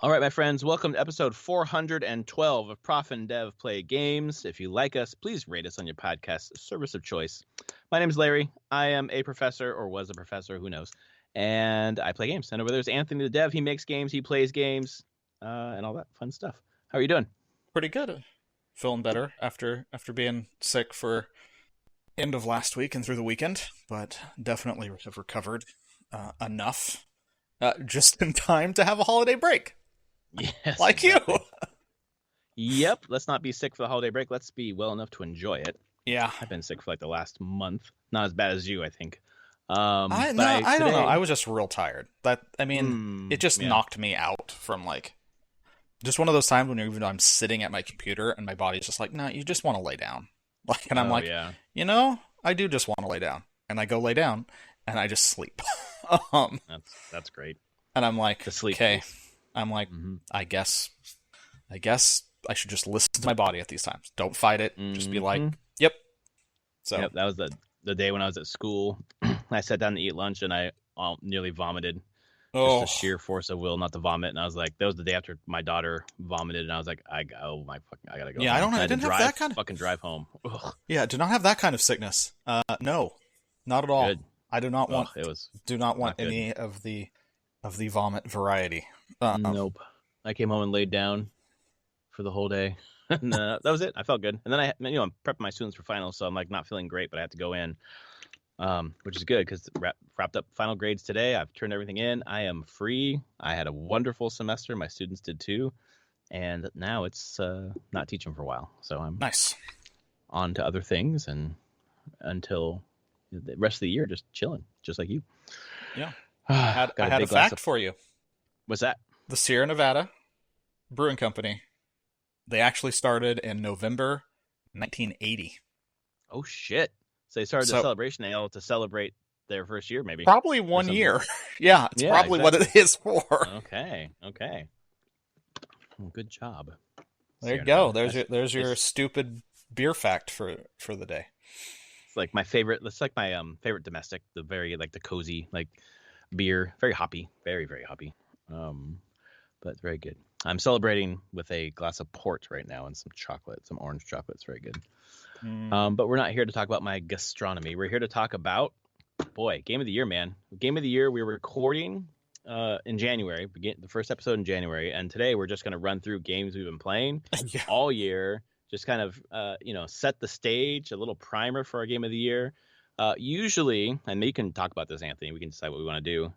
All right, my friends, welcome to episode 412 of Prof and Dev Play Games. If you like us, please rate us on your podcast service of choice. My name is Larry. I am a professor, or was a professor, who knows, and I play games. And over there's Anthony the Dev. He makes games, he plays games, and all that fun stuff. How are you doing? Pretty good. Feeling better after being sick for end of last week and through the weekend, but definitely have recovered enough just in time to have a holiday break. Yes, like exactly. You. Yep. Let's not be sick for the holiday break. Let's be well enough to enjoy it. Yeah. I've been sick for like the last month. Not as bad as you, I think. I don't know. I was just real tired. It just knocked me out from just one of those times when even though I'm sitting at my computer and my body's just like, no, you just want to lay down. I do just want to lay down. And I go lay down and I just sleep. That's great. And I'm like, the sleep. Okay. I'm like, I guess I should just listen to my body at these times. Don't fight it. Just be like, yep. So yep, that was the day when I was at school. I sat down to eat lunch and I nearly vomited. Just the sheer force of will not to vomit. And I was like, that was the day after my daughter vomited, and I was like, I gotta go. Yeah, home. I didn't have that kind of fucking drive home. Ugh. Yeah, do not have that kind of sickness. No, not at all. Good. I do not want. Do not want good. any of the vomit variety. Nope. I came home and laid down for the whole day. And, that was it. I felt good. And then I'm prepping my students for finals, so I'm like not feeling great, but I have to go in, which is good because wrapped up final grades today. I've turned everything in. I am free. I had a wonderful semester. My students did too. And now it's not teaching for a while. So I'm nice on to other things, and until the rest of the year, just chilling, just like you. Yeah. I had a fact for you. What's that? The Sierra Nevada Brewing Company. They actually started in November 1980. Oh, shit. So they started the celebration ale to celebrate their first year, maybe. Probably 1 year. Yeah, it's probably exactly what it is for. Okay. Well, good job. There you go. There's your stupid beer fact for the day. It's like my favorite. It's like my favorite domestic. The very the cozy beer. Very hoppy. Very, very hoppy. But very good. I'm celebrating with a glass of port right now and some chocolate, some orange chocolate. It's very good. But we're not here to talk about my gastronomy. We're here to talk about, Game of the Year, man. Game of the Year, we were recording in January, the first episode in January. And today we're just going to run through games we've been playing all year. Just kind of, set the stage, a little primer for our Game of the Year. Usually, and you can talk about this, Anthony, we can decide what we want to do.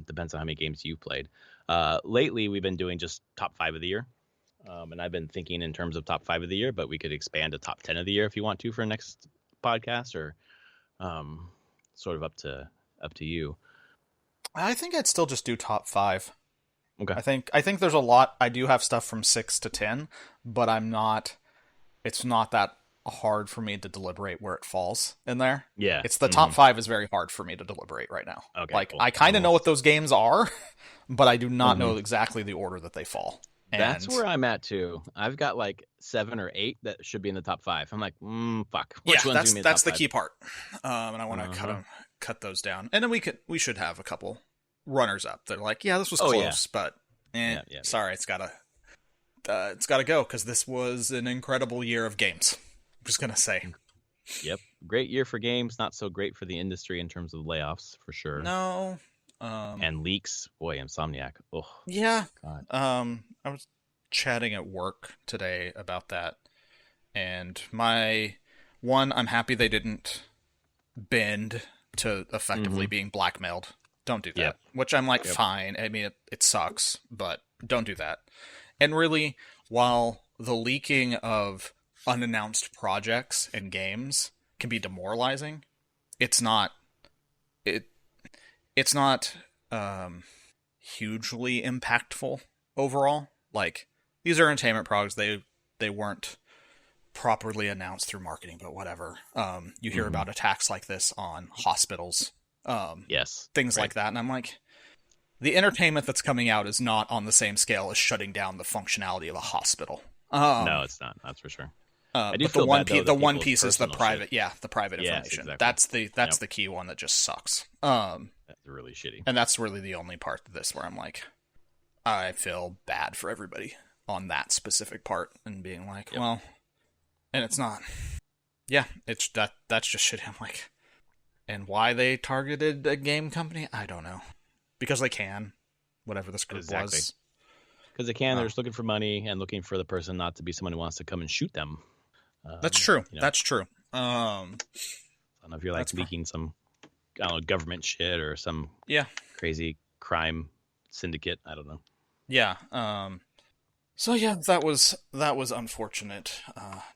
Depends on how many games you've played. Lately, we've been doing just top 5 of the year. And I've been thinking in terms of top 5 of the year, but we could expand to top 10 of the year if you want to for next podcast, or sort of up to you. I think I'd still just do top 5. Okay. I think there's a lot. I do have stuff from 6 to 10, but it's not that hard for me to deliberate where it falls in there. Yeah. It's the top 5 is very hard for me to deliberate right now. Okay. Cool. I kind of know what those games are, but I do not know exactly the order that they fall. That's where I'm at too. I've got 7 or 8 that should be in the top 5. I'm like, fuck. Which one's that's the key part. And I want to cut those down. And then we should have a couple runners up. They're like, yeah, this was close, but sorry, it's gotta go because this was an incredible year of games. I'm just gonna say. Yep, great year for games. Not so great for the industry in terms of layoffs, for sure. No. And leaks. Boy, Insomniac. Oh, yeah. God. I was chatting at work today about that, and I'm happy they didn't bend to effectively being blackmailed. Don't do that. Yep. Which I'm fine. I mean, it sucks, but don't do that. And really, while the leaking of unannounced projects and games can be demoralizing, it's not hugely impactful overall. These are entertainment products. They weren't properly announced through marketing, but whatever. You hear about attacks like this on hospitals. Things like that. And I'm like, the entertainment that's coming out is not on the same scale as shutting down the functionality of a hospital. No, it's not. That's for sure. I do feel the one piece is the private, the private information. Exactly. That's the key one that just sucks. That's really shitty. And that's really the only part of this where I'm like, I feel bad for everybody on that specific part and being like, Yep. well, and it's not. Yeah, it's that's just shit. I'm like, and why they targeted a game company, I don't know. Because they can, whatever this group Exactly. was. Because they can. They're just looking for money and looking for the person not to be someone who wants to come and shoot them. That's true. You know, That's true. I don't know if you're like That's leaking some, I don't know, government shit or some Yeah. crazy crime syndicate. I don't know. Yeah. So yeah, that was unfortunate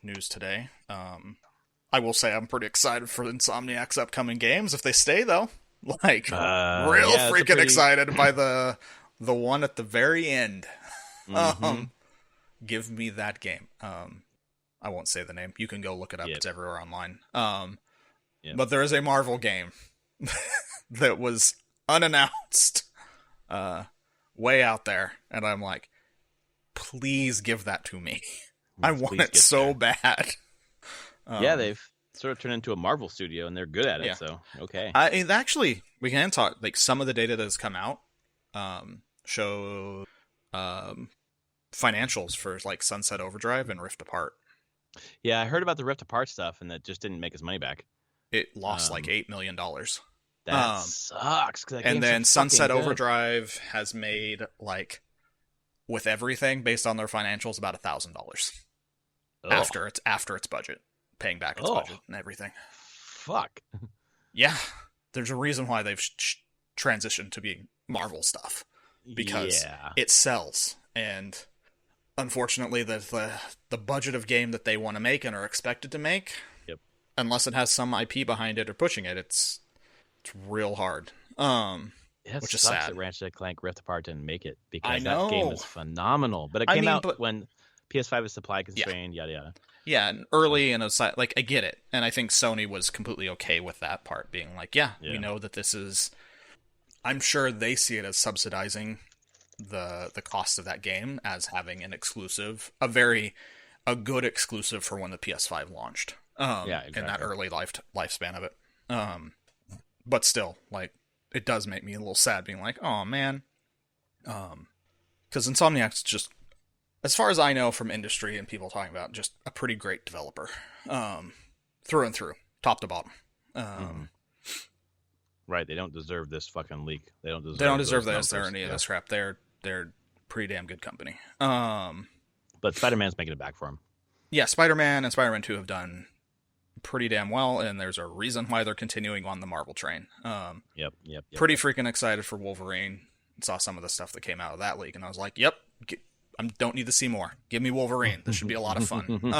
news today. I will say I'm pretty excited for Insomniac's upcoming games if they stay though. Like real yeah, freaking excited by the one at the very end. Give me that game. I won't say the name. You can go look it up. Yep. It's everywhere online. Yep. But there is a Marvel game that was unannounced, way out there, and I'm like, please give that to me. I want it so bad. Yeah, they've sort of turned into a Marvel studio, and they're good at it. Yeah. So okay. Actually, we can talk like some of the data that has come out show financials for like Sunset Overdrive and Rift Apart. Yeah, I heard about the Rift Apart stuff, and that just didn't make his money back. It lost like $8 million. That sucks. And then Sunset Overdrive has made like, with everything based on their financials, about $1,000 after its budget, paying back its budget and everything. Fuck. Yeah, there's a reason why they've transitioned to being Marvel stuff, because it sells, and unfortunately, the budget of game that they want to make and are expected to make, unless it has some IP behind it or pushing it, it's real hard. Which is sad. That Ratchet & Clank Rift Apart didn't make it, because I know. that game is phenomenal. But it came out when PS5 was supply constrained, yada yada. Yeah, and early, and like, I get it, and I think Sony was completely okay with that part, being like, we know that this is. I'm sure they see it as subsidizing the cost of that game as having an exclusive, a good exclusive for when the PS5 launched. Exactly. In that early lifespan of it. But still, like, it does make me a little sad, being like, oh man, because Insomniac's just, as far as I know from industry and people talking about, just a pretty great developer, through and through, top to bottom. Right, they don't deserve this fucking leak. They don't deserve this or any of this crap. They're pretty damn good company. But Spider-Man's making it back for him. Yeah, Spider-Man and Spider-Man 2 have done pretty damn well, and there's a reason why they're continuing on the Marvel train. Yep. Pretty freaking excited for Wolverine. Saw some of the stuff that came out of that leak, and I was like, yep, I don't need to see more. Give me Wolverine. This should be a lot of fun.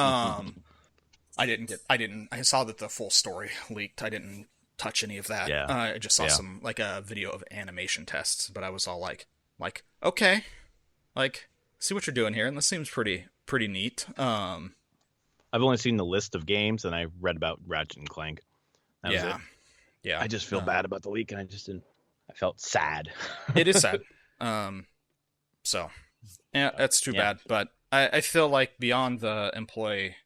I saw that the full story leaked. I didn't touch any of that. Yeah. I just saw some, like, a video of animation tests, but I was all like, okay, like, see what you're doing here, and this seems pretty neat. I've only seen the list of games, and I read about Ratchet and Clank. That was it. Yeah. I just feel bad about the leak, and I just didn't. I felt sad. It is sad. So, yeah, that's too bad. But I feel like beyond the employee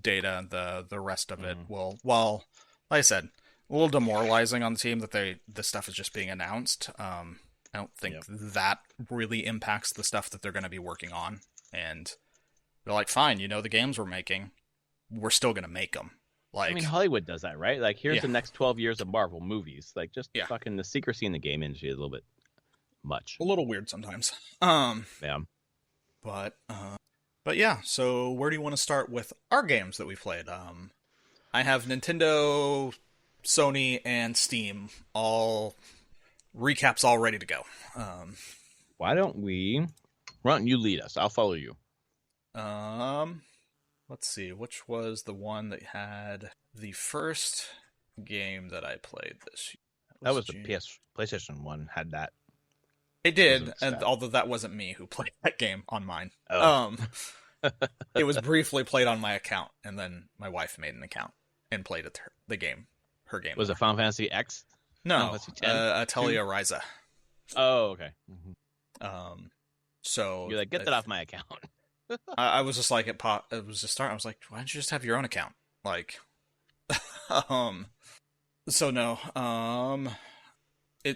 data, the rest of it will, well, like I said, a little demoralizing on the team that this stuff is just being announced. I don't think that really impacts the stuff that they're going to be working on. And they're like, fine, the games we're making, we're still going to make them. Like, I mean, Hollywood does that, right? Like, here's the next 12 years of Marvel movies. Like, just fucking the secrecy in the game industry is a little bit much. A little weird sometimes. Yeah. But yeah, so where do you want to start with our games that we played? I have Nintendo, Sony, and Steam all recaps all ready to go. Why don't you lead us? I'll follow you. Let's see, which was the one that had the first game that I played this year? That was the PlayStation 1 had that. It did, and although that wasn't me who played that game on mine. It was briefly played on my account, and then my wife made an account and played it, her game. Was it Final Fantasy X? No, Atelier Ryza. Oh, okay. So you're like, get that off my account. I was just like, it was just starting. I was like, why don't you just have your own account? Like, so no,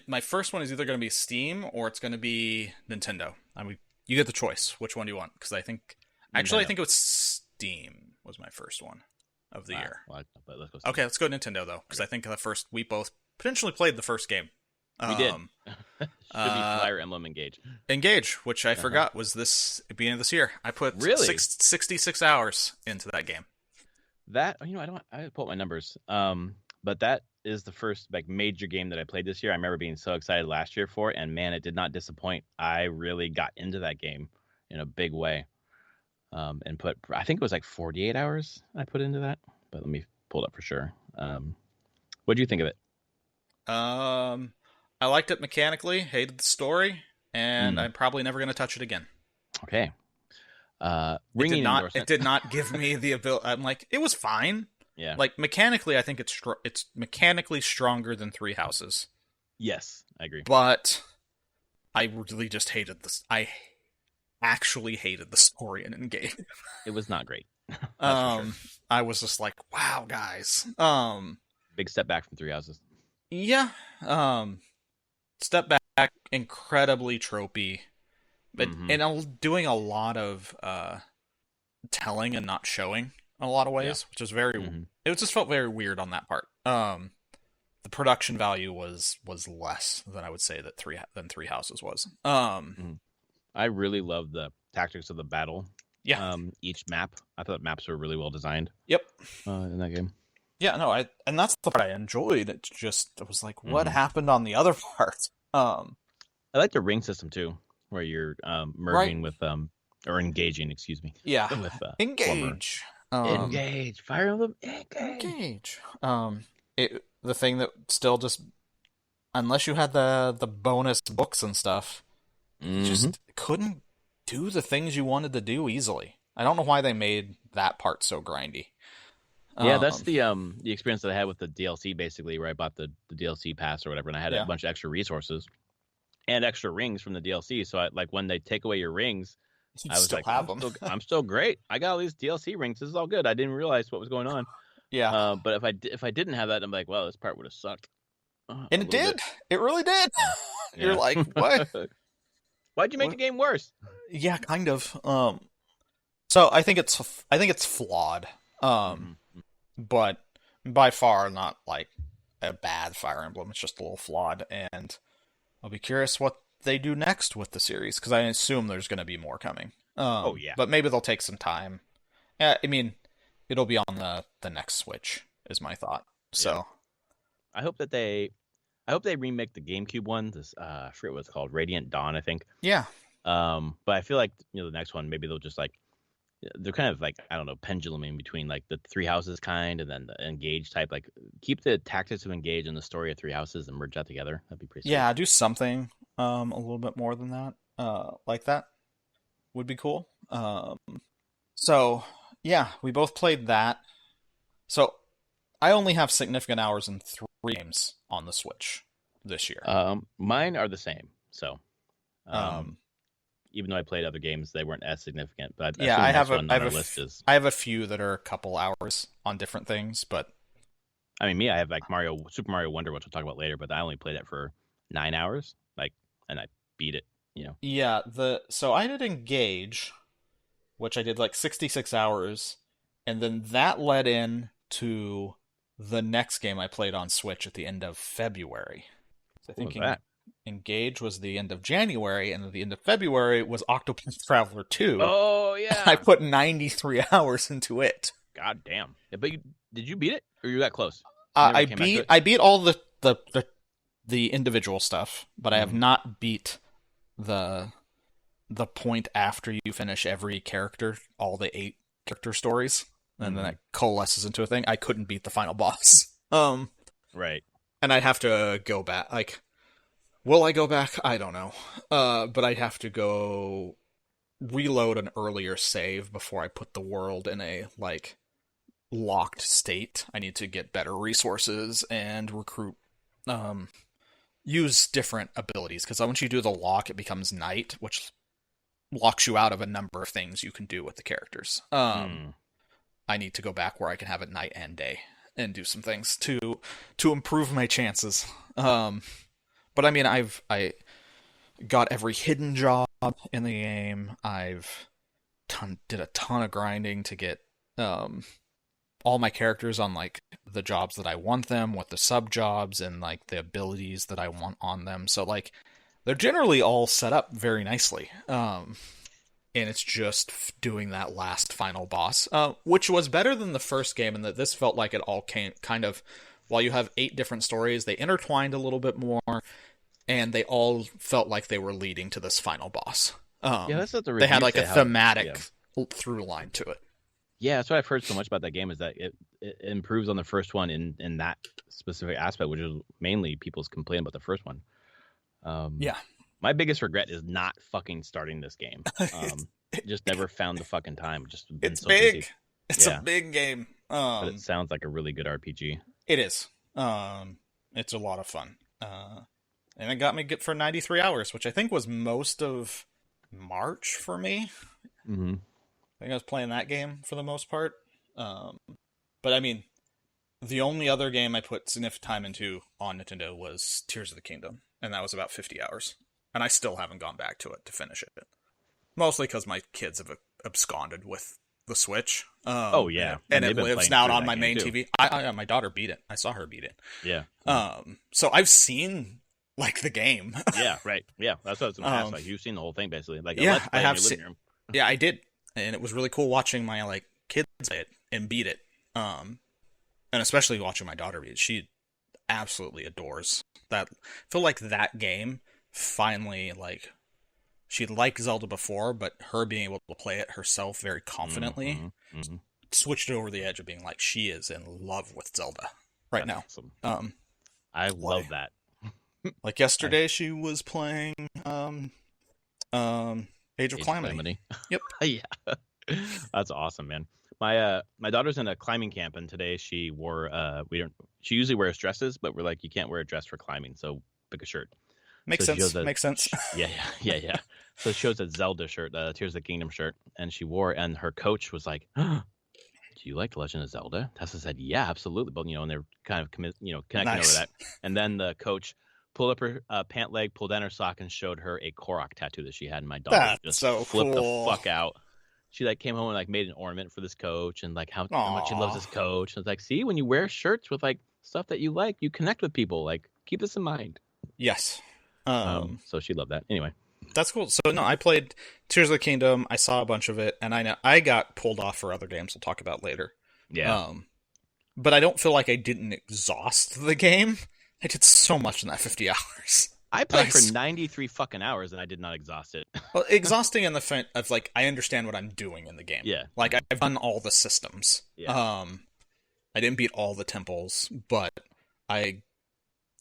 my first one is either going to be Steam or it's going to be Nintendo. I mean, you get the choice. Which one do you want? Because I think Nintendo. I think it was Steam was my first one of the year. Well, but let's go Steam. Okay, let's go Nintendo though, because I think we both potentially played the first game. We did. Should be Fire Emblem Engage. Engage, which I forgot was this beginning of this year. I put 66 hours into that game. That I pull up my numbers. But that is the first like major game that I played this year. I remember being so excited last year for it, and man, it did not disappoint. I really got into that game in a big way. And I think it was like 48 hours I put into that. But let me pull it up for sure. What do you think of it? I liked it mechanically, hated the story, and I'm probably never going to touch it again. Okay. It did not give me the ability. I'm like, it was fine. Yeah. Like mechanically, I think it's mechanically stronger than Three Houses. Yes, I agree. But I really just hated this. I actually hated the story in Engage. It was not great. Sure. I was just like, wow, guys. Big step back from Three Houses. Yeah. Step back, incredibly tropey, but and doing a lot of telling and not showing in a lot of ways, which is very. It just felt very weird on that part. The production value was less than I would say that Three Houses was. I really loved the tactics of the battle. Yeah. Each map, I thought maps were really well designed. Yep. In that game. Yeah, no, and that's the part I enjoyed. It was like, what happened on the other part? I like the ring system too, where you're merging with or engaging, excuse me. Yeah. With engage. Engage. Fire Emblem. Engage. The thing that still just, unless you had the bonus books and stuff, you just couldn't do the things you wanted to do easily. I don't know why they made that part so grindy. Yeah, that's the experience that I had with the DLC, basically, where I bought the DLC pass or whatever, and I had a bunch of extra resources and extra rings from the DLC. So when they take away your rings, I was like, I'm still great. I got all these DLC rings. This is all good. I didn't realize what was going on. Yeah. But if I didn't have that, I'm like, well, this part would have sucked. And it did. It really did. You're like, what? Why'd you make the game worse? Yeah, kind of. So I think it's flawed. But by far not like a bad Fire Emblem. It's just a little flawed, and I'll be curious what they do next with the series, because I assume there's going to be more coming. Oh yeah, but maybe they'll take some time. I mean, it'll be on the next Switch, is my thought. So, I hope they remake the GameCube one. This I forget what it's called, Radiant Dawn, I think. Yeah. But I feel like the next one, maybe they'll just like. They're kind of like, I don't know, penduluming between like the Three Houses kind and then the Engage type. Like keep the tactics of Engage and the story of Three Houses and merge that together. That'd be pretty sweet. Yeah, do something a little bit more than that. Like that would be cool. So yeah, we both played that. So I only have significant hours in 3 games on the Switch this year. Mine are the same. So even though I played other games, they weren't as significant. But I have a few that are a couple hours on different things. But I mean, I have like Super Mario Wonder, which we'll talk about later. But I only played it for 9 hours, and I beat it. Yeah. So I did Engage, which I did like 66 hours, and then that led in to the next game I played on Switch at the end of February. So I think Engage was the end of January, and at the end of February was Octopath Traveler 2. Oh, yeah. I put 93 hours into it. God damn. Yeah, but did you beat it, or you got close? I beat all the individual stuff, but I have not beat the point after you finish every character, all the 8 character stories, and then it coalesces into a thing. I couldn't beat the final boss. Right. And I'd have to go back, like... Will I go back? I don't know. But I'd have to go reload an earlier save before I put the world in a, like, locked state. I need to get better resources and recruit, use different abilities. Because once you do the lock, it becomes night, which locks you out of a number of things you can do with the characters. I need to go back where I can have it night and day and do some things to improve my chances. But I mean, I got every hidden job in the game. I've did a ton of grinding to get um all my characters on like the jobs that I want them with the sub jobs and like the abilities that I want on them. So like they're generally all set up very nicely. And it's just doing that last final boss, which was better than the first game, in that this felt like it all came kind of, while you have 8 different stories, they intertwined a little bit more, and they all felt like they were leading to this final boss. Yeah, that's what the They had reviews like say. a thematic through line to it. Yeah, that's what I've heard so much about that game, is that it improves on the first one in that specific aspect, which is mainly people's complaint about the first one. Yeah. My biggest regret is not fucking starting this game. Just never found the fucking time. Just been It's so big. busy. It's a big game. But it sounds like a really good RPG. It is. It's a lot of fun. And it got me good for 93 hours, which I think was most of March for me. Mm-hmm. I think I was playing that game for the most part. But I mean, the only other game I put significant time into on Nintendo was Tears of the Kingdom, and that was about 50 hours. And I still haven't gone back to it to finish it. Mostly because my kids have absconded with the Switch. Oh, yeah. And it lives now on my main TV. My daughter beat it. I saw her beat it. Yeah. So I've seen like the game. Yeah, right. Yeah, that's what I was going to ask. Like, you've seen the whole thing, basically. Like, yeah, I have seen. Yeah, I did, and it was really cool watching my like kids play it and beat it. And especially watching my daughter beat it. She absolutely adores that. I feel like that game finally, like, she liked Zelda before, but her being able to play it herself very confidently switched it over the edge of being like, she is in love with Zelda right now. Awesome. I love that. Like yesterday, she was playing Age of Calamity. Yep. Yeah, that's awesome, man. My daughter's in a climbing camp, and today she wore she usually wears dresses, but we're like, you can't wear a dress for climbing, so pick a shirt. Makes sense. Yeah. So she chose a Zelda shirt, Tears of the Kingdom shirt, and she wore, and her coach was like, "Do you like The Legend of Zelda?" Tessa said, "Yeah, absolutely." But and they're kind of connecting over that. And then the coach pulled up her pant leg, pulled down her sock, and showed her a Korok tattoo that she had. And my daughter just flipped the fuck out. She like came home and like made an ornament for this coach, and like how much she loves this coach. And it's like, see, when you wear shirts with like stuff that you like, you connect with people. Like, keep this in mind. Yes. So she loved that. Anyway, that's cool. So no, I played Tears of the Kingdom. I saw a bunch of it, and I know I got pulled off for other games we'll talk about later. Yeah. But I don't feel like I didn't exhaust the game. I did so much in that 50 hours. I played for 93 fucking hours, and I did not exhaust it. Well, exhausting in the front of like, I understand what I'm doing in the game. Yeah. Like, I've done all the systems. Yeah. I didn't beat all the temples, but I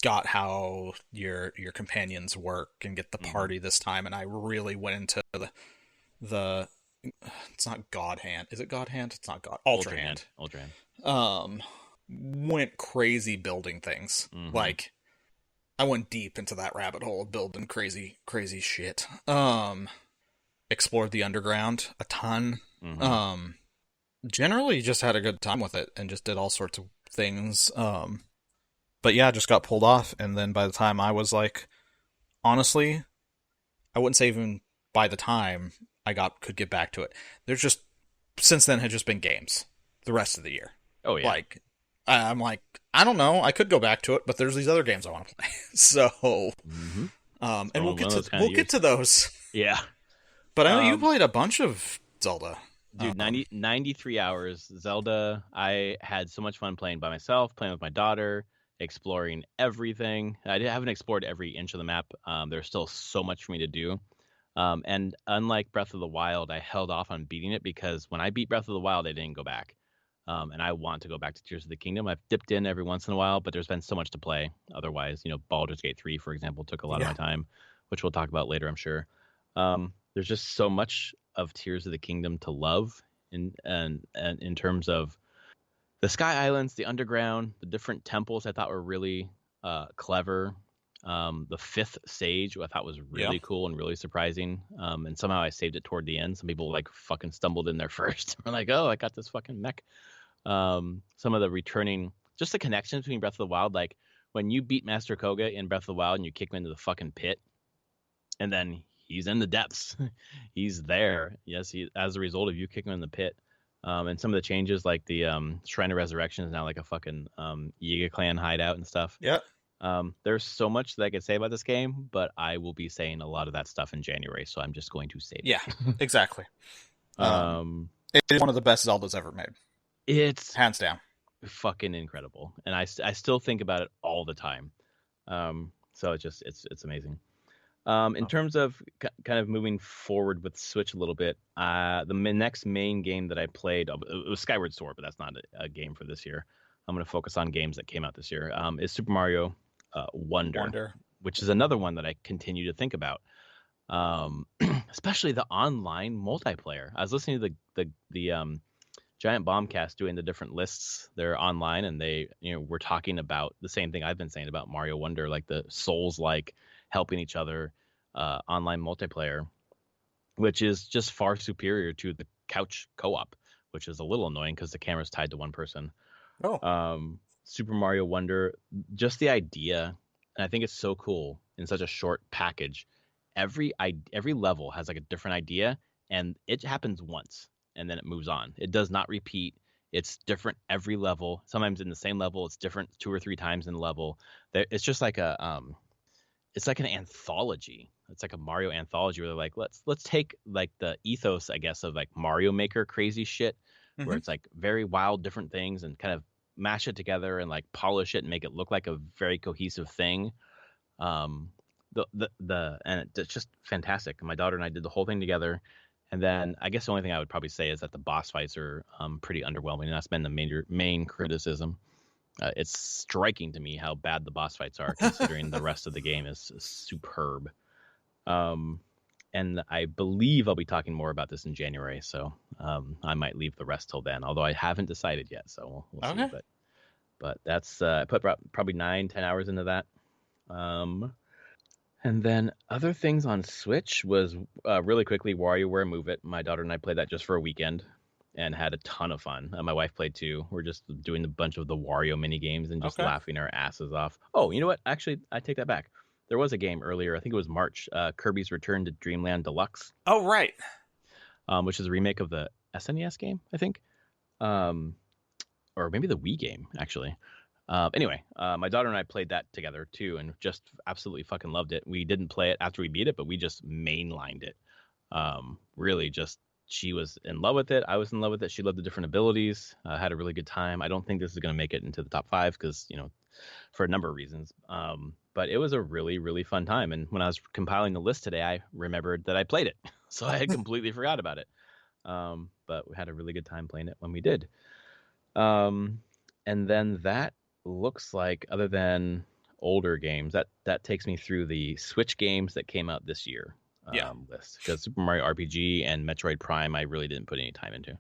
got how your companions work and get the party this time, and I really went into the it's not God Hand. Is it God Hand? It's not God. Ultra Hand. Went crazy building things. Like, I went deep into that rabbit hole of building crazy shit. Explored the underground a ton. Generally just had a good time with it and just did all sorts of things. But yeah, just got pulled off, and then by the time I was like, honestly, I wouldn't say even by the time I could get back to it. There's just, since then, had just been games the rest of the year. Oh yeah. Like, I'm like, I don't know, I could go back to it, but there's these other games I want to play. So, and we'll get to those. Yeah. But I know you played a bunch of Zelda. Dude, 93 hours. Zelda, I had so much fun playing by myself, playing with my daughter, exploring everything. I haven't explored every inch of the map. There's still so much for me to do. And unlike Breath of the Wild, I held off on beating it because when I beat Breath of the Wild, I didn't go back. And I want to go back to Tears of the Kingdom. I've dipped in every once in a while, but there's been so much to play. Otherwise, Baldur's Gate 3, for example, took a lot of my time, which we'll talk about later, I'm sure. There's just so much of Tears of the Kingdom to love in terms of the Sky Islands, the underground, the different temples I thought were really clever. The fifth sage I thought was really cool and really surprising. And somehow I saved it toward the end. Some people like fucking stumbled in there first. We're like, oh, I got this fucking mech. Some of the returning, just the connection between Breath of the Wild, like when you beat Master Koga in Breath of the Wild and you kick him into the fucking pit, and then he's in the depths. He's there. Yes, as a result of you kicking him in the pit. And some of the changes, like the Shrine of Resurrection is now like a fucking Yiga clan hideout and stuff. Yeah. There's so much that I could say about this game, but I will be saying a lot of that stuff in January, so I'm just going to save it. Yeah, exactly. It is one of the best Zeldas ever made. It's hands down fucking incredible, and I still think about it all the time. So it's amazing. In terms of kind of moving forward with Switch a little bit, the next main game that I played, it was Skyward Sword, but that's not a game for this year. I'm going to focus on games that came out this year. Is Super Mario Wonder, which is another one that I continue to think about. Especially the online multiplayer. I was listening to the Giant Bombcast doing the different lists. They're online, and they were talking about the same thing I've been saying about Mario Wonder, like the Souls-like helping each other online multiplayer, which is just far superior to the couch co-op, which is a little annoying because the camera's tied to one person. Super Mario Wonder, just the idea, and I think it's so cool in such a short package. Every level has like a different idea, and it happens once and then it moves on. It does not repeat. It's different every level. Sometimes in the same level, it's different 2 or 3 times in the level. It's just like it's like an anthology. It's like a Mario anthology where they're like, let's take like the ethos, I guess, of like Mario Maker crazy shit, where it's like very wild different things and kind of mash it together and like polish it and make it look like a very cohesive thing. And it's just fantastic. My daughter and I did the whole thing together. And then I guess the only thing I would probably say is that the boss fights are pretty underwhelming. And that's been the main criticism. It's striking to me how bad the boss fights are, considering the rest of the game is superb. And I believe I'll be talking more about this in January, so I might leave the rest till then. Although I haven't decided yet, so we'll see. But that's I put probably 9-10 hours into that. And then other things on Switch was really quickly WarioWare Move It. My daughter and I played that just for a weekend and had a ton of fun. My wife played too. We're just doing a bunch of the Wario mini games and just laughing our asses off. Oh, you know what? Actually, I take that back. There was a game earlier. I think it was March. Kirby's Return to Dreamland Deluxe. Oh, right. Which is a remake of the SNES game, I think. Or maybe the Wii game, actually. Anyway, my daughter and I played that together too, and just absolutely fucking loved it. We didn't play it after we beat it, but we just mainlined it. Really, just she was in love with it. I was in love with it. She loved the different abilities. Had a really good time. I don't think this is going to make it into the top 5 because for a number of reasons. But it was a really, really fun time. And when I was compiling the list today, I remembered that I played it, so I had completely forgot about it. But we had a really good time playing it when we did. And then that looks like, other than older games, that takes me through the Switch games that came out this year list, because Super Mario RPG and Metroid Prime I really didn't put any time into.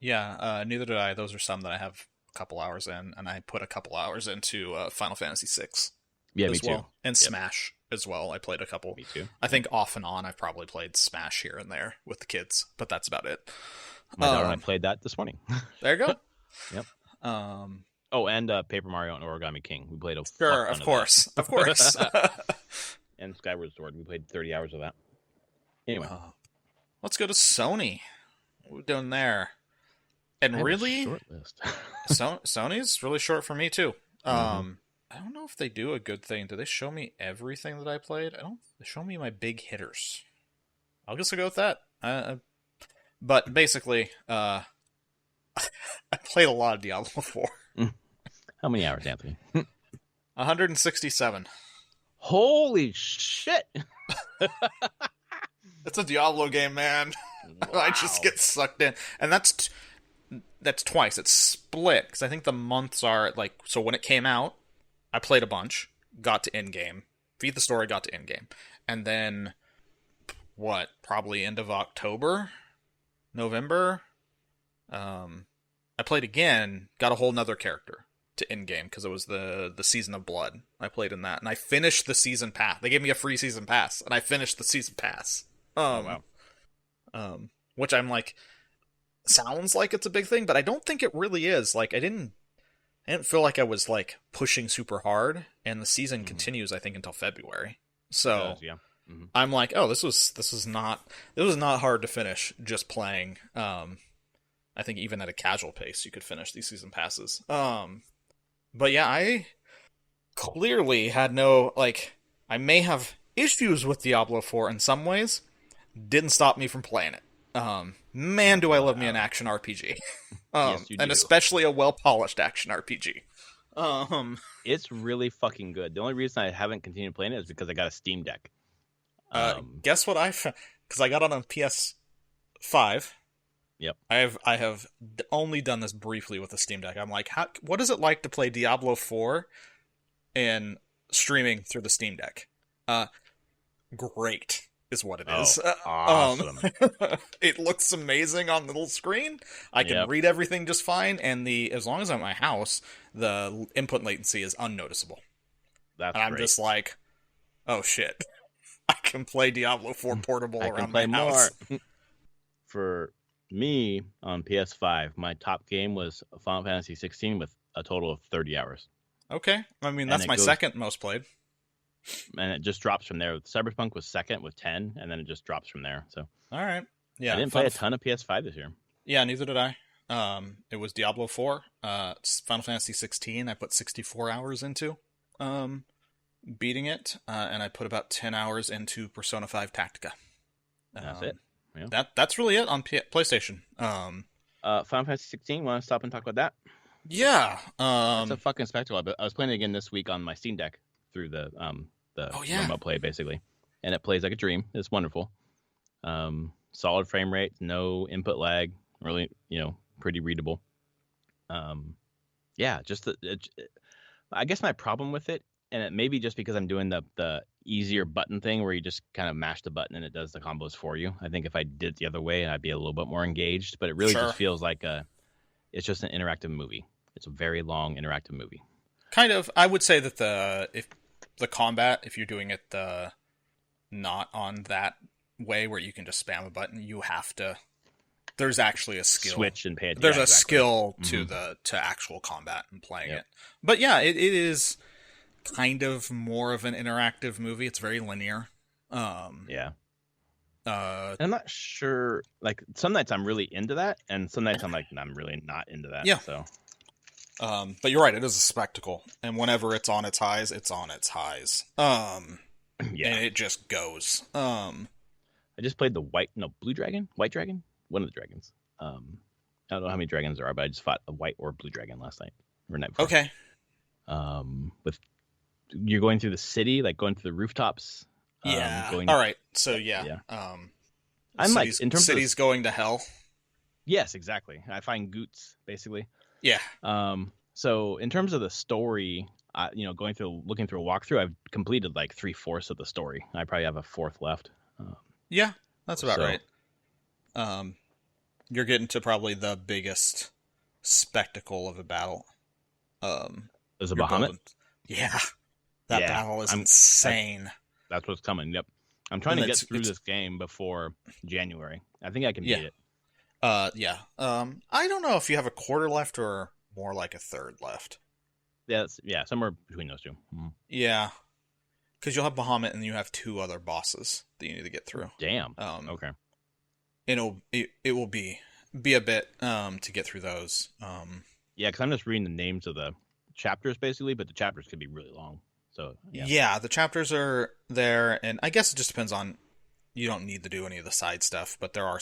Neither did I. Those are some that I have a couple hours in, and I put a couple hours into Final Fantasy VI me well. too. And Smash as well. I played a couple. Me too. I think off and on I've probably played Smash here and there with the kids, but that's about it. My daughter and I played that this morning. There you go. Yep. And Paper Mario and Origami King. We played of course. And Skyward Sword. We played 30 hours of that. Anyway. Let's go to Sony. What are we doing there? And really, short list. Sony's really short for me too. I don't know if they do a good thing. Do they show me everything that I played? They show me my big hitters. I'll just go with that. But basically, I played a lot of Diablo 4. How many hours, Anthony? 167. Holy shit! It's a Diablo game, man. Wow. I just get sucked in. And that's twice. It's split, because I think the months are, so when it came out, I played a bunch, got to endgame, beat the story, got to endgame. And then, probably end of October? November? I played again, got a whole nother character to endgame, because it was the Season of Blood. I played in that, and I finished the season pass. They gave me a free season pass, and I finished the season pass. Wow. Which I'm like, sounds like it's a big thing, but I don't think it really is. I didn't I didn't feel like I was like pushing super hard, and the season Mhm. continues, I think, until February. It does, So yeah. Hmm. I'm like, oh, this was not hard to finish just playing. I think even at a casual pace, you could finish these season passes. But yeah, I clearly had no like. I may have issues with Diablo 4 in some ways. Didn't stop me from playing it. Man, do I love me an action RPG. Yes, you And do. especially a well polished action RPG. It's really fucking good. The only reason I haven't continued playing it is because I got a Steam Deck. Guess what I found? Because I got it on PS5. Yep. I have only done this briefly with the Steam Deck. I'm like, what is it like to play Diablo 4 and streaming through the Steam Deck? Great is what it is. Awesome. It looks amazing on the little screen. I can read everything just fine, and as long as I'm at my house, the input latency is unnoticeable. That's and I'm great. just like, oh shit, I can play Diablo 4 portable around my house. For me on PS5, my top game was Final Fantasy 16 with a total of 30 hours. Okay, I mean that's my second most played. And it just drops from there. Cyberpunk was second with 10, and then it just drops from there. So, all right, yeah, I didn't play a ton of PS5 this year. Yeah, neither did I. It was Diablo 4, Final Fantasy 16. I put 64 hours into beating it, and I put about 10 hours into Persona 5 Tactica. That's it. Yeah. That's really it on PlayStation. Final Fantasy 16. Want to stop and talk about that? Yeah. It's a fucking spectacle. But I was playing it again this week on my Steam Deck through the remote play basically, and it plays like a dream. It's wonderful. Solid frame rate, no input lag. Really, pretty readable. Yeah, just I guess my problem with it, and it may be just because I'm doing the easier button thing where you just kind of mash the button and it does the combos for you. I think if I did it the other way, I'd be a little bit more engaged. But it really just feels like it's just an interactive movie. It's a very long interactive movie. Kind of. I would say that if the combat, if you're doing it not on that way where you can just spam a button, you have to. There's actually a skill. Switch and pay attention. There's a skill to actual combat and playing it. But yeah, it is kind of more of an interactive movie. It's very linear. Yeah. I'm not sure. Like some nights I'm really into that, and some nights I'm like I'm really not into that. Yeah. So. But you're right. It is a spectacle, and whenever it's on its highs, it's on its highs. And it just goes. I just played the blue dragon, white dragon, one of the dragons. I don't know how many dragons there are, but I just fought a white or blue dragon last night or night before. Okay. You're going through the city, like going through the rooftops. Yeah. All right. So yeah. I'm like in terms cities of going to hell. Yes, exactly. I find goots basically. Yeah. So in terms of the story, looking through a walkthrough, I've completed like 3/4 of the story. I probably have a fourth left. Yeah, that's about right. You're getting to probably the biggest spectacle of a battle. Is it Bahamut? Yeah. That battle is insane. That's what's coming. Yep. I'm trying to get through this game before January. I think I can beat it. Yeah. I don't know if you have a quarter left or more like a third left. Yeah, somewhere between those two. Mm-hmm. Yeah. Because you'll have Bahamut and you have 2 other bosses that you need to get through. Damn. Okay. It will be a bit to get through those. Yeah, because I'm just reading the names of the chapters basically, but the chapters could be really long. So yeah, the chapters are there, and I guess it just depends on. You don't need to do any of the side stuff, but there are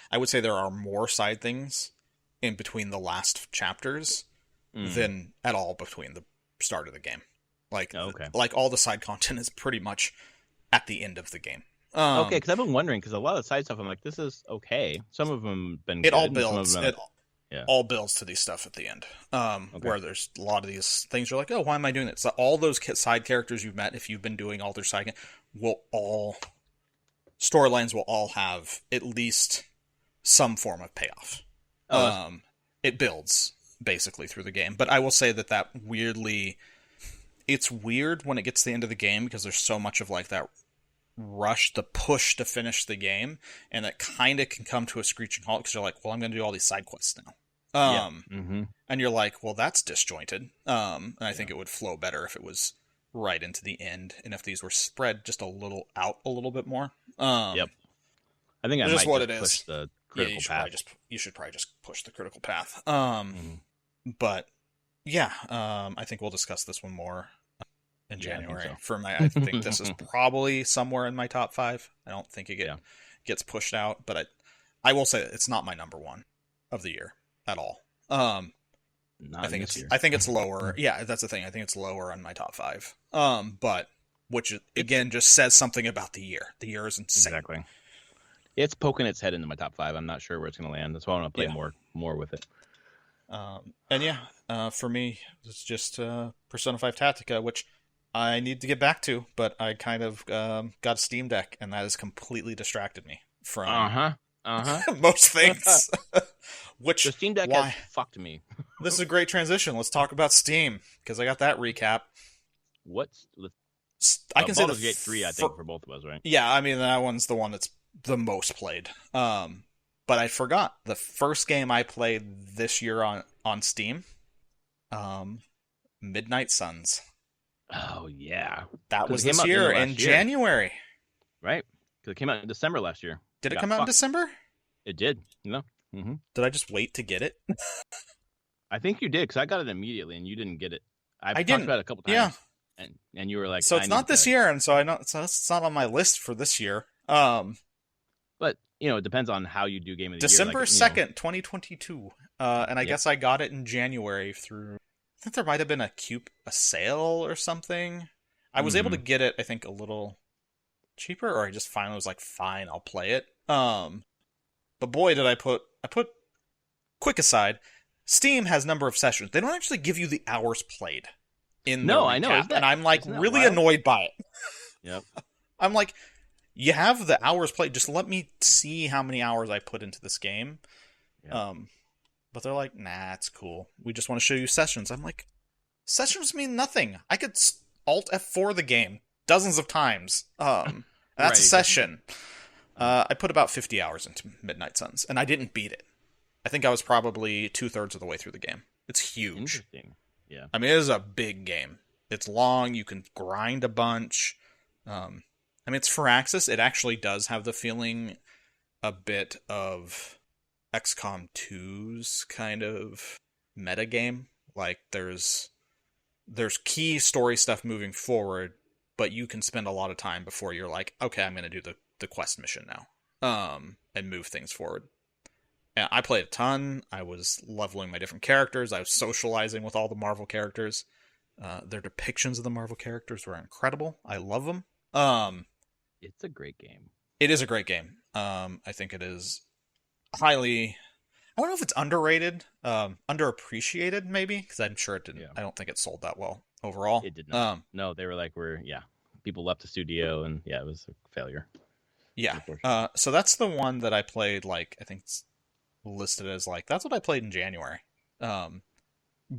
I would say there are more side things in between the last chapters than at all between the start of the game. Like all the side content is pretty much at the end of the game. Okay, because I've been wondering, because a lot of the side stuff, I'm like, this is okay. Some of them been it good, all builds. All builds to these stuff at the end. Where there's a lot of these things you're like, oh, why am I doing that? So all those side characters you've met, if you've been doing all their side, storylines will all have at least some form of payoff. It builds basically through the game, but I will say that weirdly, it's weird when it gets to the end of the game because there's so much of like that rush, the push to finish the game, and that kind of can come to a screeching halt because you're like, well, I'm going to do all these side quests now. Yeah. Mm-hmm. And you're like, well, that's disjointed. And I think it would flow better if it was right into the end, and if these were spread just a little out a little bit more. Yep. I think I It's just might what just it push is. the Yeah, critical path. you should probably just push the critical path. Mhm. But yeah, I think we'll discuss this one more in Yeah, I think January. so. I think this is probably somewhere in my top 5. I don't think it gets pushed out, but I will say it's not my number 1 of the year at all. Not this year. I think it's lower. Yeah, that's the thing. I think it's lower on my top 5. But which again just says something about the year. The year is insane. Exactly. It's poking its head into my top 5. I'm not sure where it's going to land. That's why I want to play more with it. For me, it's just Persona 5 Tactica, which I need to get back to, but I kind of got a Steam Deck, and that has completely distracted me from most things. Which the Steam Deck has fucked me. This is a great transition. Let's talk about Steam, because I got that recap. I can say Baldur's Gate 3, I think, for both of us, right? Yeah, I mean, that one's the one that's the most played. But I forgot the first game I played this year on Steam, Midnight Suns. Oh, yeah. That was this year in January. Right. Because it came out in December last year. Did it come out in December? It did. No. Mm-hmm. Did I just wait to get it? I think you did, because I got it immediately, and you didn't get it. I talked didn't. about it a couple times. Yeah. And you were like, so it's not this year, and so I know it's not on my list for this year. But it depends on how you do Game of the December Year. December 2nd, 2022. And I guess I got it in January through. I think there might have been a sale or something. I was able to get it, I think, a little cheaper, or I just finally was like, fine, I'll play it. But boy, did I put quick aside, Steam has number of sessions. They don't actually give you the hours played in the recap, I know, and I'm like really annoyed by it. Yep. I'm like, you have the hours played. Just let me see how many hours I put into this game. Yep. But they're like, nah, it's cool. We just want to show you sessions. I'm like, sessions mean nothing. I could Alt F4 the game dozens of times. That's a session. I put about 50 hours into Midnight Suns, and I didn't beat it. I think I was probably 2/3 of the way through the game. It's huge. Interesting. Yeah. I mean, it is a big game. It's long. You can grind a bunch. I mean, it's Firaxis. It actually does have the feeling a bit of XCOM 2's kind of metagame. Like, there's key story stuff moving forward, but you can spend a lot of time before you're like, okay, I'm going to do the quest mission now, and move things forward. And I played a ton. I was leveling my different characters. I was socializing with all the Marvel characters. Their depictions of the Marvel characters were incredible. I love them. It's a great game. It is a great game. I think it is highly... I don't know if it's underrated, underappreciated maybe, because I'm sure it didn't. Yeah. I don't think it sold that well overall. It did not. No, they were like, people left the studio, and it was a failure. Yeah. So that's the one that I played, like, I think it's listed as, like, that's what I played in January,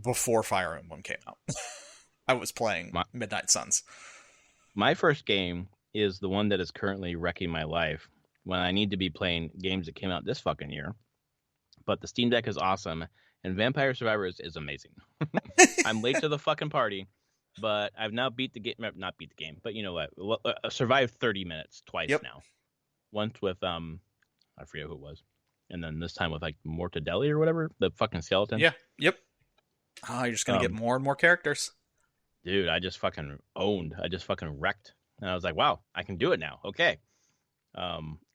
before Fire Emblem came out. I was playing Midnight Suns. My first game is the one that is currently wrecking my life when I need to be playing games that came out this fucking year. But the Steam Deck is awesome, and Vampire Survivors is amazing. I'm late to the fucking party, but I've now beat the game. Not beat the game, but you know what? Survived 30 minutes twice now. Once with I forget who it was, and then this time with like Mortadelli or whatever, the fucking skeleton. Yeah. Yep. Oh, you're just gonna get more and more characters. Dude, I just fucking owned. I just fucking wrecked, and I was like, wow, I can do it now. Okay.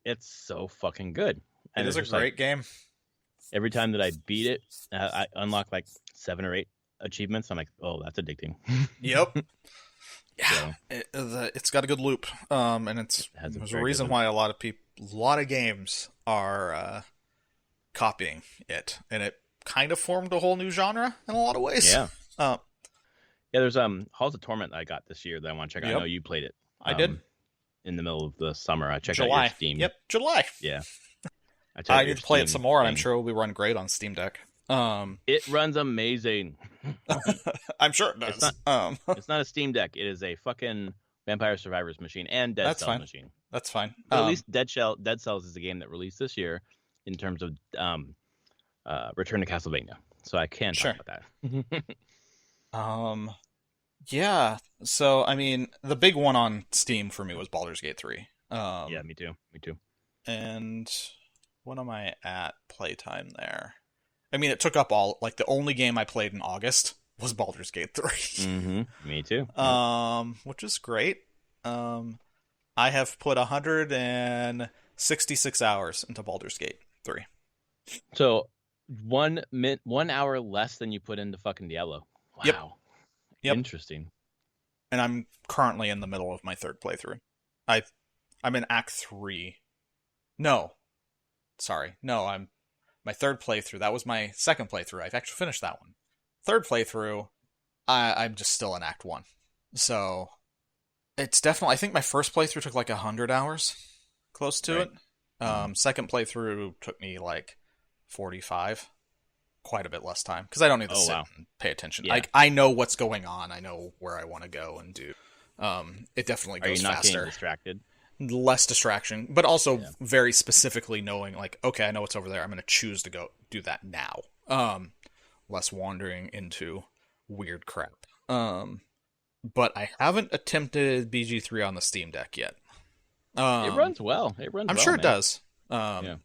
It's so fucking good. And it is a great game. Every time that I beat it, I unlock like 7 or 8 achievements. I'm like, oh, that's addicting. Yep. Yeah, it's got a good loop, and there's a reason why a lot of games are copying it, and it kind of formed a whole new genre in a lot of ways. Yeah. Yeah, there's Halls of Torment I got this year that I want to check out. I know you played it. I did. In the middle of the summer. I checked out your Steam. Yep, July. Yeah. I need to play it some more, and I'm sure it will run great on Steam Deck. It runs amazing. I'm sure it does. It's not a Steam Deck. It is a fucking Vampire Survivors machine and Dead Cells machine. That's fine. But at least Dead Cells is a game that released this year in terms of Return to Castlevania, so I can talk Sure. about that. Um, yeah. So, I mean, the big one on Steam for me was Baldur's Gate 3. Yeah, me too. Me too. And what am I at playtime there? I mean, it took up all, like, the only game I played in August was Baldur's Gate 3. Me too. Yep. Which is great. Um, I have put 166 hours into Baldur's Gate 3. So 1 hour less than you put into fucking Diablo. Yep. Wow. Yep. Interesting. And I'm currently in the middle of my third playthrough. I'm in Act 3. No. Sorry. No, I'm my third playthrough. That was my second playthrough. I've actually finished that one. Third playthrough, I'm just still in Act 1. So it's definitely, I think my first playthrough took like 100 hours, close to Right. it. Second playthrough took me like 45, quite a bit less time, because I don't need to sit and pay attention. Yeah. I know what's going on. I know where I want to go and do. It definitely Are goes you not faster. getting distracted? Less distraction, but also very specifically knowing, like, okay, I know what's over there. I'm going to choose to go do that now. Less wandering into weird crap. But I haven't attempted BG3 on the Steam Deck yet. It runs well. I'm sure it does. Yeah.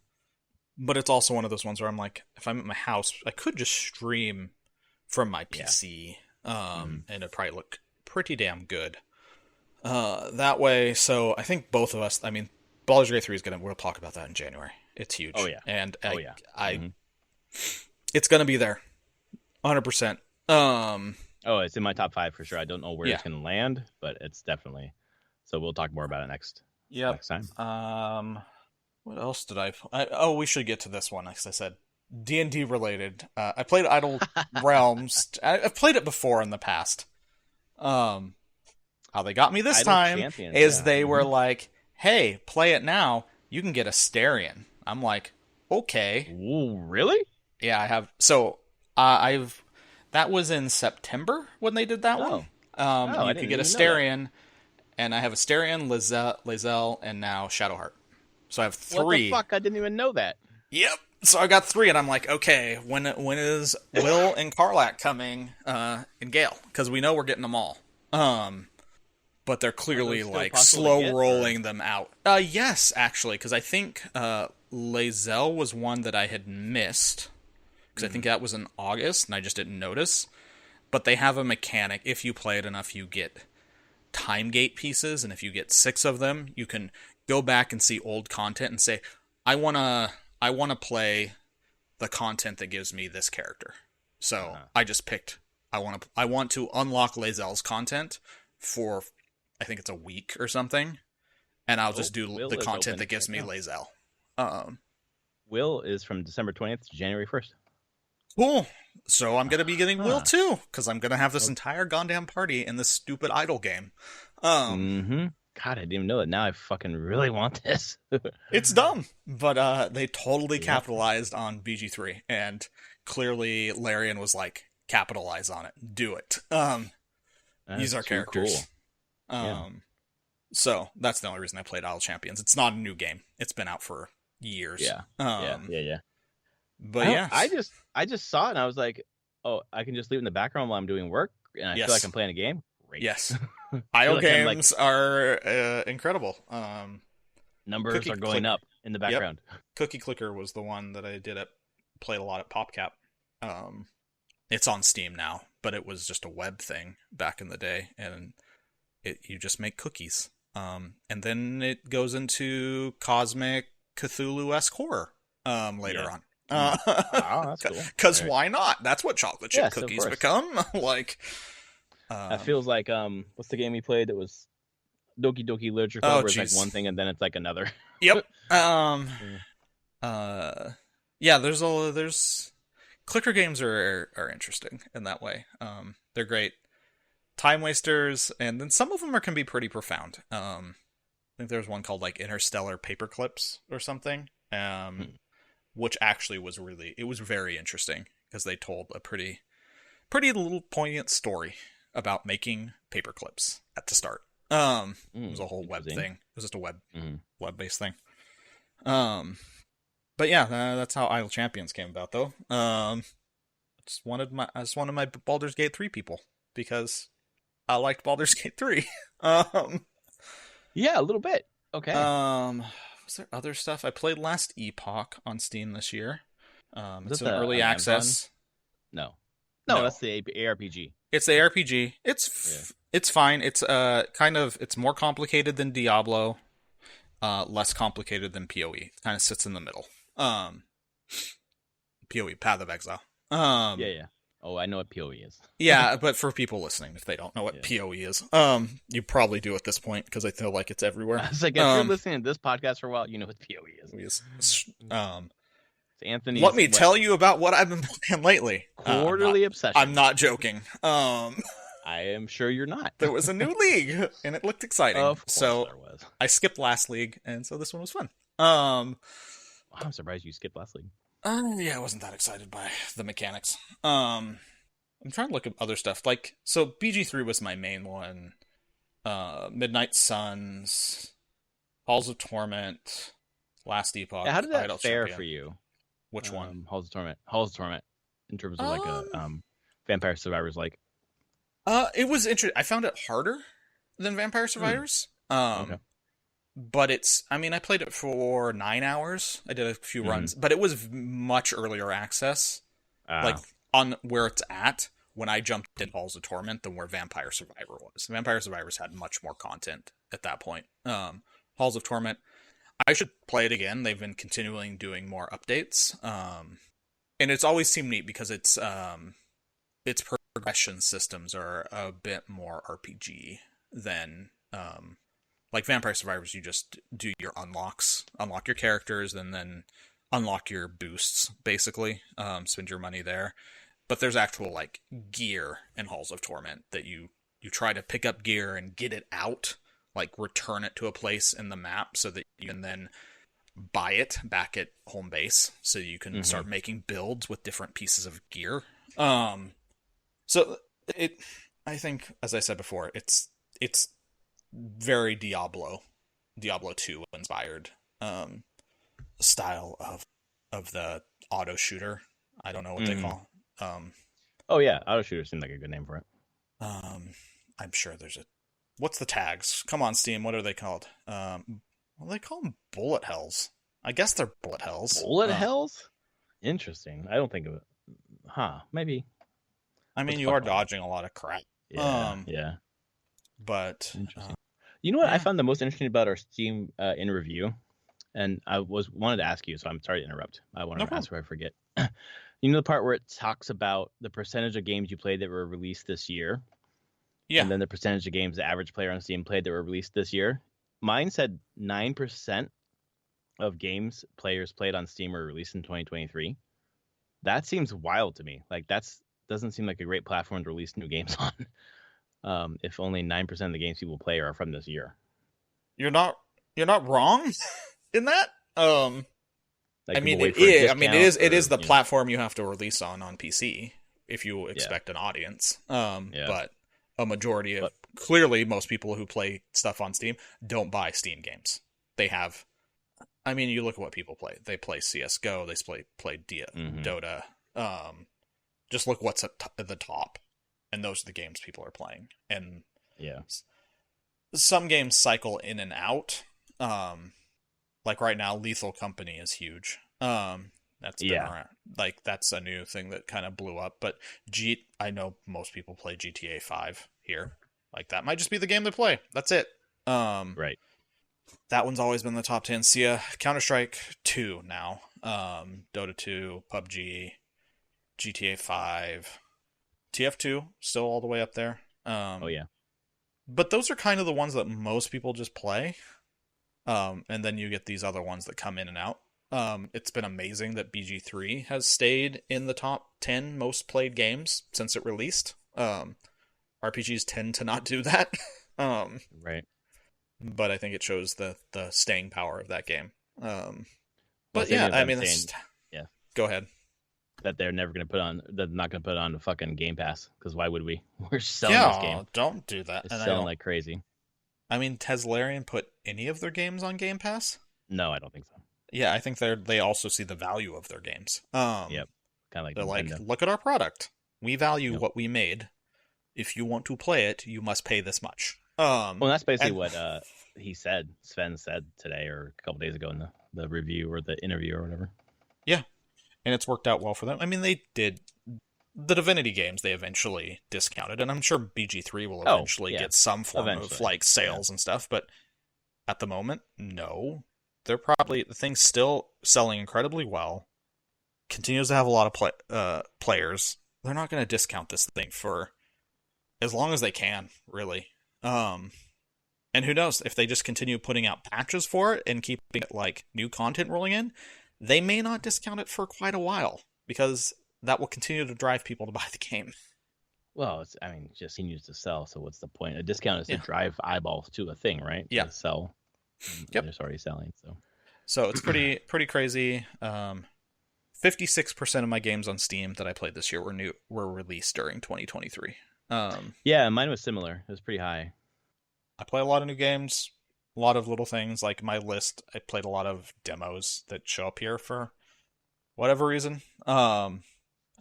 But it's also one of those ones where I'm like, if I'm at my house, I could just stream from my PC, and it'd probably look pretty damn good. That way, so I think both of us, I mean, Baldur's Gate 3 we'll talk about that in January. It's huge. Oh, yeah. And Mm-hmm. It's gonna be there. 100%. Oh, it's in my top 5 for sure. I don't know where Yeah. it's going to land, but it's definitely. So we'll talk more about it next time. What else did we should get to this one, because I said D&D related. I played Idle Realms. I've played it before in the past. How they got me this Idle time Champions, is yeah. they were like, hey, play it now. You can get a Asterion. I'm like, okay. Ooh, really? Yeah, I have. So that was in September when they did that one. I You didn't could get a even know that. Asterion, and I have Asterion, Lae'zel, and now Shadowheart. So I have 3. What the fuck? I didn't even know that. Yep. So I got 3, and I'm like, okay, when is Will and Karlak coming in Gale? Because we know we're getting them all. But they're clearly still like possible to slow get, rolling them out. Yes, actually, because I think Lae'zel was one that I had missed, because I think that was in August, and I just didn't notice. But they have a mechanic. If you play it enough, you get time gate pieces, and if you get 6 of them, you can go back and see old content and say, I wanna play the content that gives me this character. So I just picked. I want to unlock Lae'zel's content for, I think it's a week or something, and I'll just do Will the is content open that gives me right now. Lae'zel. Will is from December 20th to January 1st. Cool. So I'm gonna be getting Will too, because I'm gonna have this entire goddamn party in this stupid idle game. God, I didn't even know that. Now I fucking really want this. It's dumb, but they totally capitalized on BG3, and clearly Larian was like, capitalize on it, do it. These are too characters. Cool. So that's the only reason I played Idle Champions. It's not a new game. It's been out for years. Yeah. Yeah. But yeah, I just saw it and I was like, oh, I can just leave it in the background while I'm doing work, and I feel like I'm playing a game. Great. Yes. Idle like I'm, games are incredible. Numbers are going up in the background. Yep. Cookie Clicker was the one that I played a lot at PopCap. It's on Steam now, but it was just a web thing back in the day, and you just make cookies. And then it goes into cosmic Cthulhu-esque horror later on. That's cool. Because why not? That's what chocolate chip cookies become. Like, that feels like what's the game we played that was Doki Doki Literature Club, where it's like one thing and then it's like another. Yep. Yeah. There's clicker games are interesting in that way. They're great time wasters, and then some of them can be pretty profound. I think there's one called like Interstellar Paperclips or something. Which actually was very interesting, because they told a pretty little poignant story about making paperclips at the start. It was a whole web thing. It was just a web-based thing. But yeah, that's how Idle Champions came about, though. I just wanted my Baldur's Gate 3 people because I liked Baldur's Gate 3. um, Yeah, a little bit. Okay. was there other stuff? I played Last Epoch on Steam this year. Was It's it an early on Amazon? access. No. No, No, that's the ARPG. it's the RPG. Yeah. It's fine. It's it's more complicated than Diablo, less complicated than PoE. It kind of sits in the middle. PoE, Path of Exile. Yeah. Oh, I know what PoE is. Yeah, but for people listening, if they don't know what Yeah. PoE is, you probably do at this point because I feel like it's everywhere. I was like, if you're listening to this podcast for a while, you know what PoE is. It's Anthony's let me tell you about what I've been playing lately. quarterly obsession. I'm not joking. I am sure you're not. There was a new league, and it looked exciting. Of course so there was. I skipped last league, and so this one was fun. I'm surprised you skipped last league. Yeah, I wasn't that excited by the mechanics. I'm trying to look at other stuff. Like, so BG3 was my main one. Midnight Suns, Halls of Torment, Last Epoch. Yeah, how did that Idle fare Champion. for you? Which one? Halls of Torment. Halls of Torment. In terms of like a Vampire Survivors like. It was interesting. I found it harder than Vampire Survivors. Okay. But I played it for 9 hours. I did a few runs, but it was much earlier access. Like, on where it's at, when I jumped in Halls of Torment than where Vampire Survivor was. Vampire Survivors had much more content at that point. Halls of Torment, I should play it again. They've been continuing doing more updates. And it's always seemed neat because its progression systems are a bit more RPG than like Vampire Survivors. You just do your unlock your characters, and then unlock your boosts, basically. Spend your money there. But there's actual like gear in Halls of Torment that you try to pick up gear and get it out, like return it to a place in the map so that you can then buy it back at home base, so you can start making builds with different pieces of gear. So I think, as I said before, it's very Diablo 2 inspired style of the auto shooter. I don't know what they call. Oh yeah, auto shooter seemed like a good name for it. I'm sure there's what's the tags? Come on, Steam. What are they called? Well, they call them bullet hells. I guess they're bullet hells. Bullet hells? Interesting. I don't think of it. Maybe. I mean, you are dodging a lot of crap. Yeah. But interesting. You know what I found the most interesting about our Steam in review, and I wanted to ask you, so I'm sorry to interrupt. I wanted to ask before I forget. You know the part where it talks about the percentage of games you played that were released this year? Yeah. And then the percentage of games the average player on Steam played that were released this year? Mine said 9% of games players played on Steam were released in 2023. That seems wild to me. Like, doesn't seem like a great platform to release new games on. If only 9% of the games people play are from this year. You're not wrong in that. Like, I mean, it is the platform you have to release on PC if you expect an audience. But a majority of clearly most people who play stuff on Steam don't buy Steam games. They have. I mean, you look at what people play. They play CS:GO. They play Dota. Just look what's at the top, and those are the games people are playing. And some games cycle in and out. Like right now, Lethal Company is huge. That's been around. Like, that's a new thing that kind of blew up. But I know most people play GTA 5 here. Like, that might just be the game they play. That's it. Right. That one's always been the top 10. Counter-Strike 2 now. Dota 2, PUBG, GTA 5, TF2 still all the way up there. But those are kind of the ones that most people just play. And then you get these other ones that come in and out. It's been amazing that BG3 has stayed in the top 10 most played games since it released. RPGs tend to not do that. Right. But I think it shows the staying power of that game. But yeah, I mean, go ahead. That they're not going to put it on the fucking Game Pass, because why would we? We're selling this game. Don't do that. It's selling like crazy. I mean, Teslarian put any of their games on Game Pass? No, I don't think so. Yeah, I think they also see the value of their games. Yep. Kind of like They're like, Nintendo. look at our product. We value Yep. what we made. If you want to play it, you must pay this much. Well, that's basically And what he said. Sven said today or a couple days ago in the review or the interview or whatever. yeah, and it's worked out well for them. I mean, they did the Divinity games. They eventually discounted, and I'm sure BG3 will Oh, eventually yeah. get some form of Eventually. like sales and stuff. But at the moment, no. They're probably the thing's still selling incredibly well. Continues to have a lot of players. They're not going to discount this thing for as long as they can, really. And who knows if they just continue putting out patches for it and keeping it like new content rolling in, they may not discount it for quite a while because that will continue to drive people to buy the game. Well, I mean, it just continues to sell. So what's the point? A discount is to Yeah. drive eyeballs to a thing, right? Yeah. To sell. Yep. It's already selling. So it's pretty crazy. 56% of my games on Steam that I played this year were released during 2023. Yeah, mine was similar. It was pretty high. I play a lot of new games, a lot of little things. Like my list, I played a lot of demos that show up here for whatever reason. I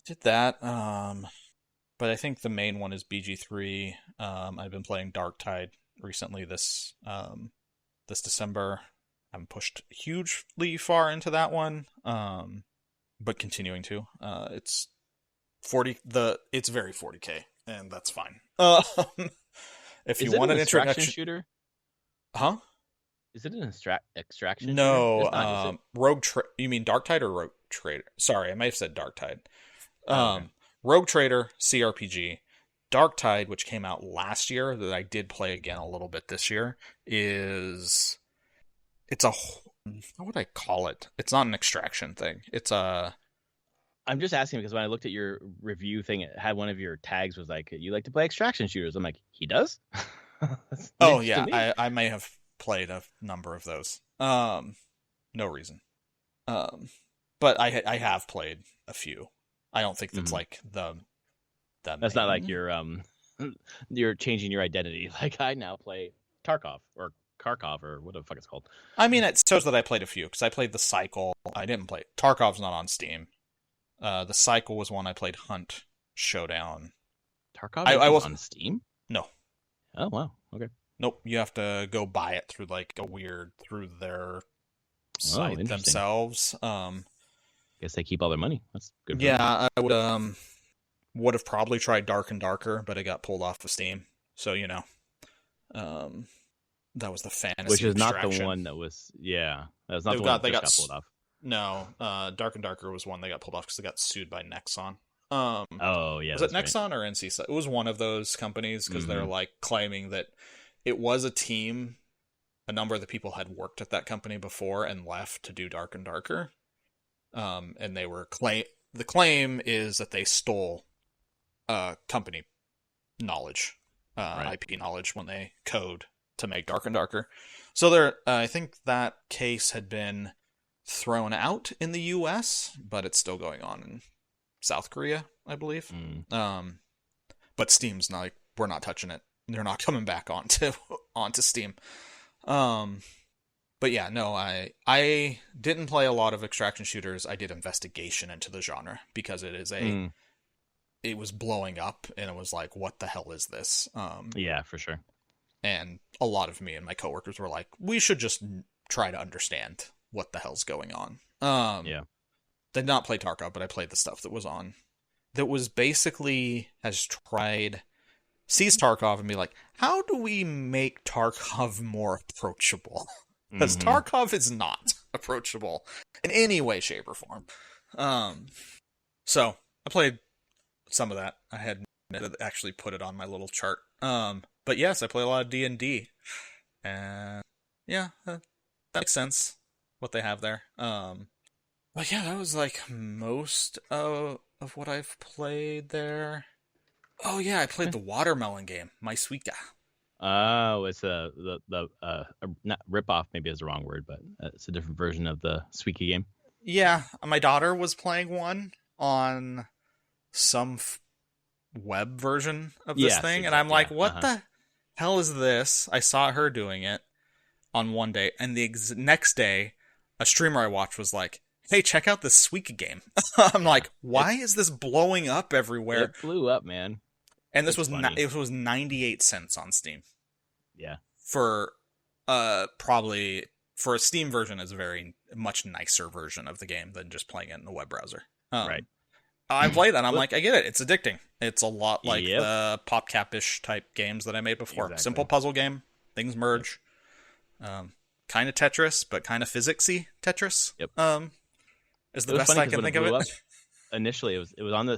did that. But I think the main one is BG3. I've been playing Darktide recently this December. I haven't pushed hugely far into that one, but continuing to. It's very 40K, and that's fine. If Is you it want an an extraction introduction, shooter? huh? Is it an extraction shooter? No, It's not, is it? You mean Darktide or Rogue Trader? Sorry, I might have said Darktide. Oh, okay. Rogue Trader CRPG. Darktide, which came out last year, that I did play again a little bit this year, it's a, what would I call it? It's not an extraction thing. It's a, I'm just asking because when I looked at your review thing, it had one of your tags was like, you like to play extraction shooters. I'm like, he does? That's oh news to me. yeah, I may have played a number of those. No reason. But I have played a few. I don't think that's like the That's not like you're changing your identity. Like I now play Tarkov or Kharkov or what the fuck it's called. I mean, it shows that I played a few because I played the Cycle. I didn't play Tarkov's not on Steam. The Cycle was one I played. Hunt Showdown. Tarkov I was on Steam? No. Oh wow. Okay. Nope. You have to go buy it through like through their site interesting. themselves. Guess they keep all their money. That's good. Yeah, I would have probably tried Dark and Darker, but it got pulled off of Steam. So that was the fantasy. Which is extraction. not the one that was. Yeah, that was not the one that got pulled off. No, Dark and Darker was one they got pulled off because they got sued by Nexon. Oh yeah, was it Nexon or NC? It was one of those companies because they're like claiming that it was a team. A number of the people had worked at that company before and left to do Dark and Darker. And they were the claim is that they stole company knowledge, IP knowledge when they code to make Dark and Darker. So I think that case had been thrown out in the US, but it's still going on in South Korea, I believe. But Steam's not like, we're not touching it. They're not coming back onto Steam. But yeah, no, I didn't play a lot of extraction shooters. I did investigation into the genre because it is it was blowing up and it was like, what the hell is this? Yeah, for sure. And a lot of me and my coworkers were like, we should just try to understand what the hell's going on. Yeah. Did not play Tarkov, but I played the stuff that was on. That was basically sees Tarkov and be like, how do we make Tarkov more approachable? Because Tarkov is not approachable in any way, shape, or form. So I played some of that. I had actually put it on my little chart. But yes, I play a lot of D&D. And yeah, that makes sense, what they have there. But yeah, that was like most of what I've played there. Oh yeah, I played the watermelon game, My Suika. Oh, it's the not rip off maybe is the wrong word, but it's a different version of the Suiki game. Yeah, my daughter was playing one on some web version of this thing, and I'm like, what the hell is this? I saw her doing it on one day, and the next day a streamer I watched was like, "Hey, check out this Suika game." I'm like, "Why is this blowing up everywhere?" It blew up, man. And this It's was funny. it was 98 cents on Steam Yeah. for probably for a Steam version is a very much nicer version of the game than just playing it in a web browser. Right. I played that and I'm But- like, I get it. It's addicting. It's a lot like Yep. the PopCap-ish type games that I made before. Exactly. Simple puzzle game, things merge. Kind of Tetris, but kind of physicsy Tetris. Yep. Is It the was best funny I 'cause can when think it of blew it. up, initially it was on the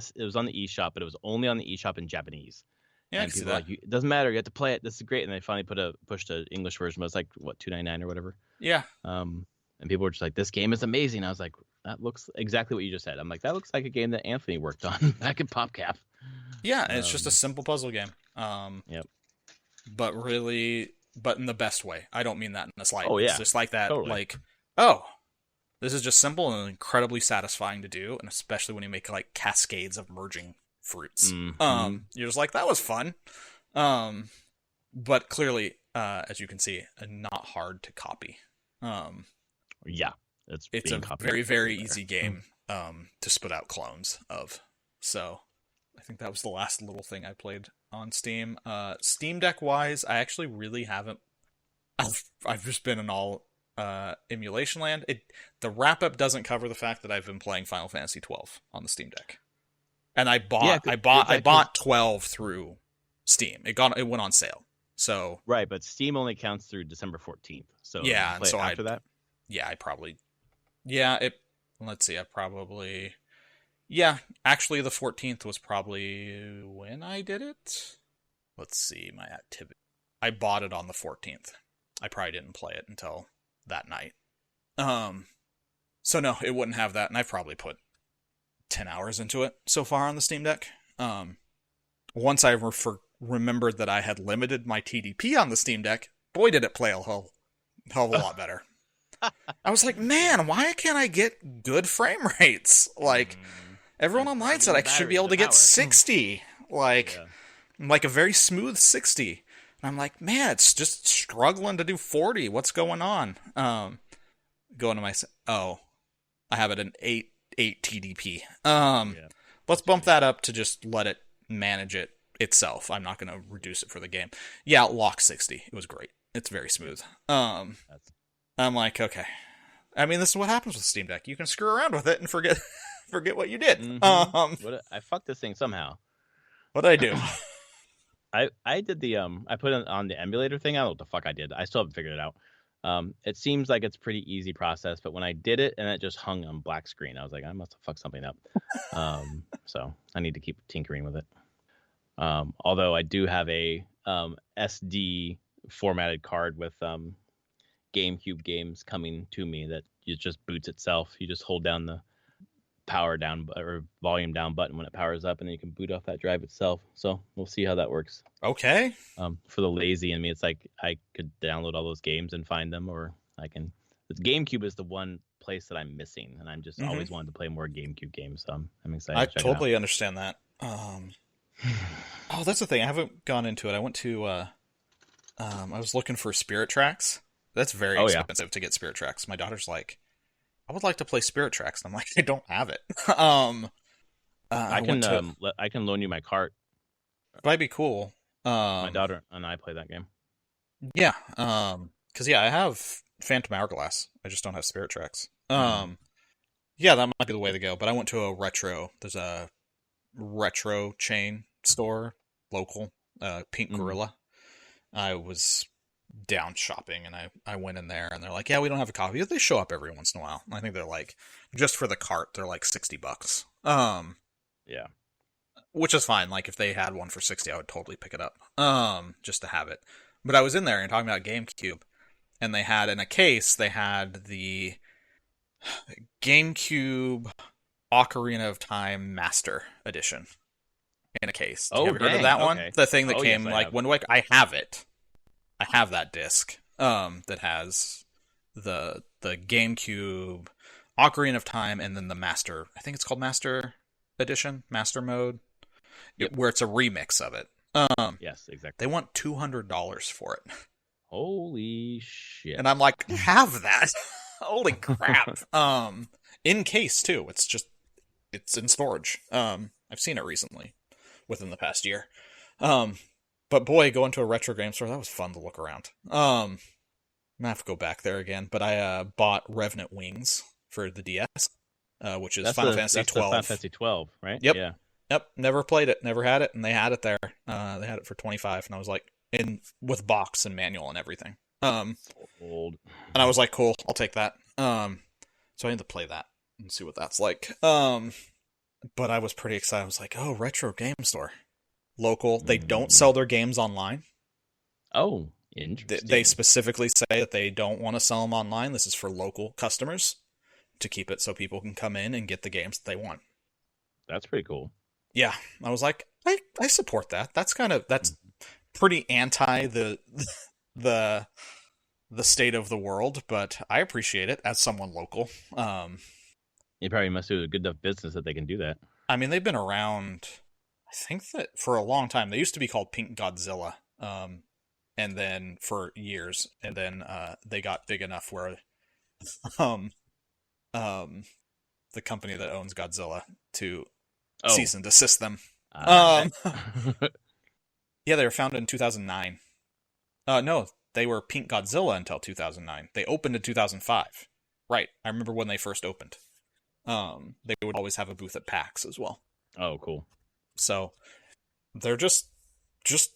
eShop, but it was only on the eShop in Japanese. Yeah, I And can see people were that. like, it doesn't matter, you have to play it. This is great. And they finally pushed an English version, but it's like what, $2.99 or whatever. Yeah. And people were just like, this game is amazing. I was like, that looks exactly what you just said. I'm like, that looks like a game that Anthony worked on back in PopCap. Yeah, and it's just a simple puzzle game. Yep. But in the best way. I don't mean that in a slight. Oh, yeah. It's just like that, Totally. like, oh, this is just simple and incredibly satisfying to do, and especially when you make like cascades of merging fruits. Mhm. You're just like, that was fun. But clearly, as you can see, not hard to copy. Yeah. It's It's being a copied very, very everywhere. easy game to spit out clones of. So I think that was the last little thing I played on Steam. Steam Deck wise, I actually really haven't. I've just been in all emulation land. The wrap up doesn't cover the fact that I've been playing Final Fantasy 12 on the Steam Deck, and I bought 12 through Steam. It went on sale. So Right, but Steam only counts through December 14th. So Yeah, you and play so it after that. yeah, let's see, yeah, actually the 14th was probably when I did it. Let's see, my activity. I bought it on the 14th. I probably didn't play it until that night. So no, it wouldn't have that, and I've probably put 10 hours into it so far on the Steam Deck. Once I remembered that I had limited my TDP on the Steam Deck, boy did it play a hell of a lot better. I was like, man, why can't I get good frame rates? Like, everyone online said I should be able to get 60, like a very smooth 60. And I'm like, man, it's just struggling to do 40. What's going on? Going to I have it in 8 TDP. Let's bump that up to just let it manage it itself. I'm not going to reduce it for the game. Yeah, lock 60. It was great. It's very smooth. I'm like, okay. I mean, this is what happens with Steam Deck. You can screw around with it and forget what you did. Mm-hmm. I fucked this thing somehow. What did I do? I did I put it on the emulator thing. I don't know what the fuck I did. I still haven't figured it out. It seems like it's pretty easy process, but when I did it and it just hung on black screen, I was like, I must have fucked something up. So I need to keep tinkering with it. Although I do have a SD formatted card with GameCube games coming to me that it just boots itself. You just hold down the power down or volume down button when it powers up, and then you can boot off that drive itself. So we'll see how that works. Okay. For the lazy in me, it's like I could download all those games and find them, or I can. The GameCube is the one place that I'm missing, and I'm just always wanted to play more GameCube games. So I'm excited. I to check totally understand that. Oh, that's the thing. I haven't gone into it. I went to. I was looking for Spirit Tracks. That's very expensive to get Spirit Tracks. My daughter's like, I would like to play Spirit Tracks, and I'm like, I don't have it. I can loan you my cart. That'd be cool. My daughter and I play that game. Yeah. Because I have Phantom Hourglass. I just don't have Spirit Tracks. Yeah, that might be the way to go. But I went to a retro. There's a retro chain store, local, Pink Gorilla. I was down shopping, and I went in there, and they're like, yeah, we don't have a copy. They show up every once in a while. I think they're like, just for the cart, they're like $60. Yeah. Which is fine. Like, if they had one for 60, I would totally pick it up. Just to have it. But I was in there and talking about GameCube, and they had, in a case, they had the GameCube Ocarina of Time Master Edition in a case. Have you ever heard of that one? The thing that came, yes, like, I have it. I have that disc that has the GameCube Ocarina of Time and then the Master. I think it's called Master Edition, Master Mode, where it's a remix of it. Yes, exactly. They want $200 for it. Holy shit! And I'm like, have that. Holy crap. In case too. It's in storage. I've seen it recently within the past year. But boy, going to a retro game store, that was fun to look around. I have to go back there again, but I bought Revenant Wings for the DS, which is Final Fantasy 12. Final Fantasy 12, right? Yep. Yeah. Yep. Never played it, never had it, and they had it there. They had it for 25, and I was like, with box and manual and everything. Old. And I was like, cool, I'll take that. So I need to play that and see what that's like. But I was pretty excited. I was like, oh, retro game store. Local. They don't sell their games online. Oh, interesting. They specifically say that they don't want to sell them online. This is for local customers to keep it so people can come in and get the games that they want. That's pretty cool. Yeah. I was like, I support that. That's pretty anti the state of the world, but I appreciate it as someone local. You probably must do a good enough business that they can do that. I mean, they've been around, I think that for a long time. They used to be called Pink Godzilla, and then for years, and then they got big enough where the company that owns Godzilla to cease and desist them. Yeah, they were founded in 2009. No, they were Pink Godzilla until 2009. They opened in 2005. Right, I remember when they first opened. They would always have a booth at PAX as well. Oh, cool. So they're just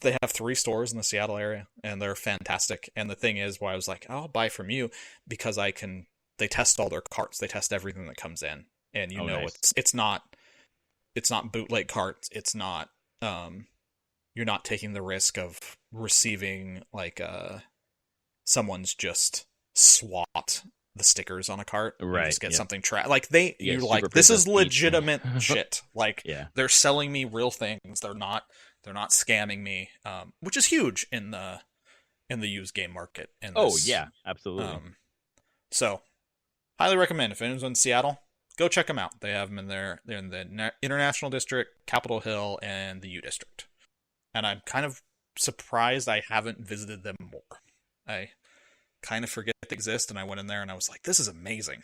they have 3 stores in the Seattle area, and they're fantastic. And the thing is, why I was like, I'll buy from you, because they test all their carts. They test everything that comes in, and nice. it's not bootleg carts. It's not, you're not taking the risk of receiving like someone's just swat the stickers on a cart, right? Just get something like you're like, this is legitimate shit. Like, they're selling me real things. They're not scamming me, which is huge in the used game market. Yeah, absolutely. So highly recommend, if anyone's in Seattle, go check them out. They have them they're in the International District, Capitol Hill, and the U District. And I'm kind of surprised I haven't visited them more. I kind of forget they exist, and I went in there and I was like, this is amazing.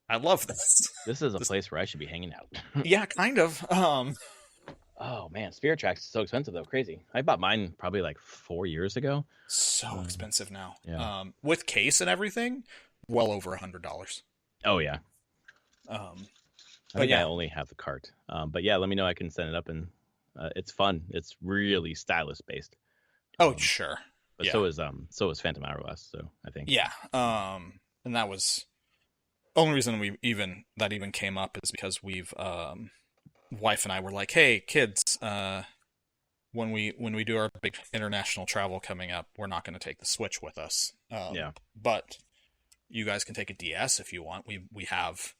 I love this. This is a place where I should be hanging out. Yeah, kind of. Oh man, Spirit Tracks is so expensive though. Crazy. I bought mine probably like 4 years ago. So expensive now. Yeah. With case and everything, well over $100. Oh yeah. I only have the cart. But yeah, let me know. I can send it up, and it's fun. It's really stylus based. Oh sure. But so is Phantom Hourglass. So I think. Yeah. And that was the only reason that even came up is because we've wife and I were like, hey kids, when we do our big international travel coming up, we're not going to take the Switch with us. But you guys can take a DS if you want. We have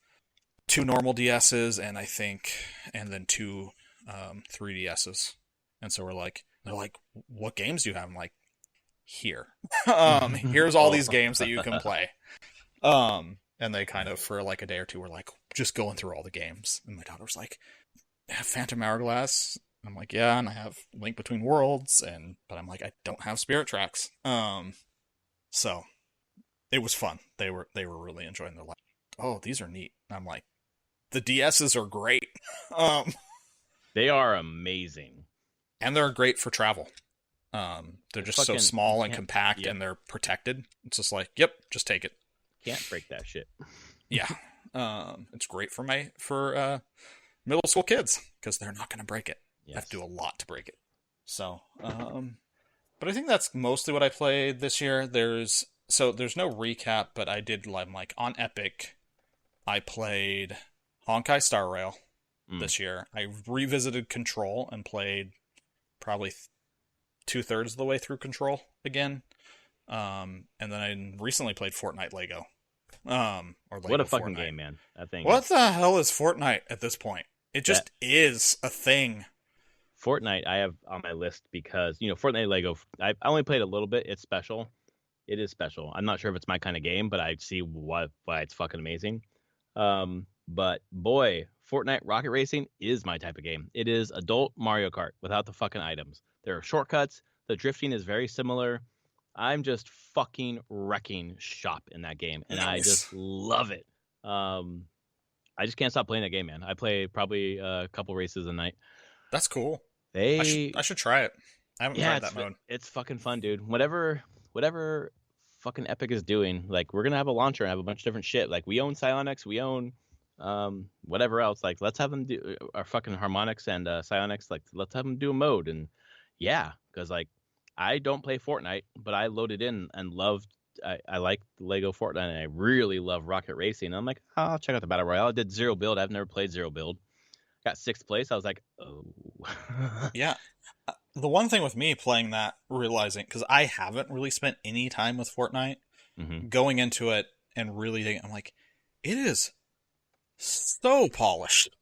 2 normal DSs and then 2 3DSs. And so they're like, what games do you have? I'm like, here. Here's all these games that you can play. And they kind of, for like a day or two, were like, just going through all the games. And my daughter was like, I have Phantom Hourglass. And I'm like, yeah, and I have Link Between Worlds, but I'm like, I don't have Spirit Tracks. So it was fun. They were really enjoying their life. Oh, these are neat. And I'm like, the DSs are great. They are amazing. And they're great for travel. They're just so small and compact, and they're protected. It's just like, yep, just take it. Can't break that shit. Yeah. It's great for middle school kids, because they're not going to break it. Yes. I have to do a lot to break it. So, but I think that's mostly what I played this year. There's no recap, but I did, like, on Epic, I played Honkai Star Rail this year. I revisited Control and played probably 2/3 of the way through Control again. And then I recently played Fortnite Lego. Or Lego what a fucking Fortnite. game, man. That thing. What the hell is Fortnite at this point? It just is a thing. Fortnite I have on my list because, Fortnite Lego, I only played a little bit. It's special. It is special. I'm not sure if it's my kind of game, but I see why it's fucking amazing. But boy, Fortnite Rocket Racing is my type of game. It is adult Mario Kart without the fucking items. There are shortcuts. The drifting is very similar. I'm just fucking wrecking shop in that game, and I Nice. just love it. I just can't stop playing that game, man. I play probably a couple races a night. That's cool. They I should try it. I haven't Yeah, tried that mode. it's fucking fun, dude. Whatever fucking Epic is doing, like we're gonna have a launcher and have a bunch of different shit. Like we own Psionics, we own whatever else. Like let's have them do our fucking Harmonix and Psionics. Like let's have them do a mode. And yeah, because like I don't play Fortnite, but I loaded in and loved. I like Lego Fortnite, and I really love Rocket Racing. And I'm like, oh, I'll check out the Battle Royale. I did Zero Build. I've never played Zero Build. Got 6th place. I was like, oh. Yeah. The one thing with me playing that, realizing, because I haven't really spent any time with Fortnite, going into it and really thinking, I'm like, it is so polished.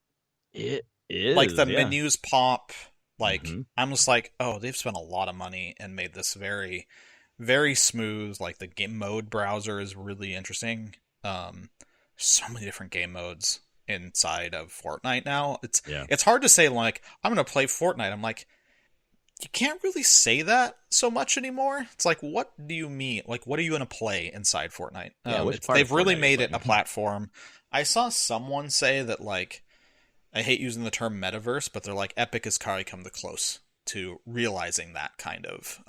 It is. Like the menus pop. Like I'm just like, oh, they've spent a lot of money and made this very, very smooth. Like the game mode browser is really interesting. So many different game modes inside of Fortnite now. It's hard to say like I'm gonna play Fortnite. I'm like, you can't really say that so much anymore. It's like, what do you mean? Like, what are you gonna play inside Fortnite? They've really made it a platform. I saw someone say that like, I hate using the term metaverse, but they're like, Epic has probably come the close to realizing that kind of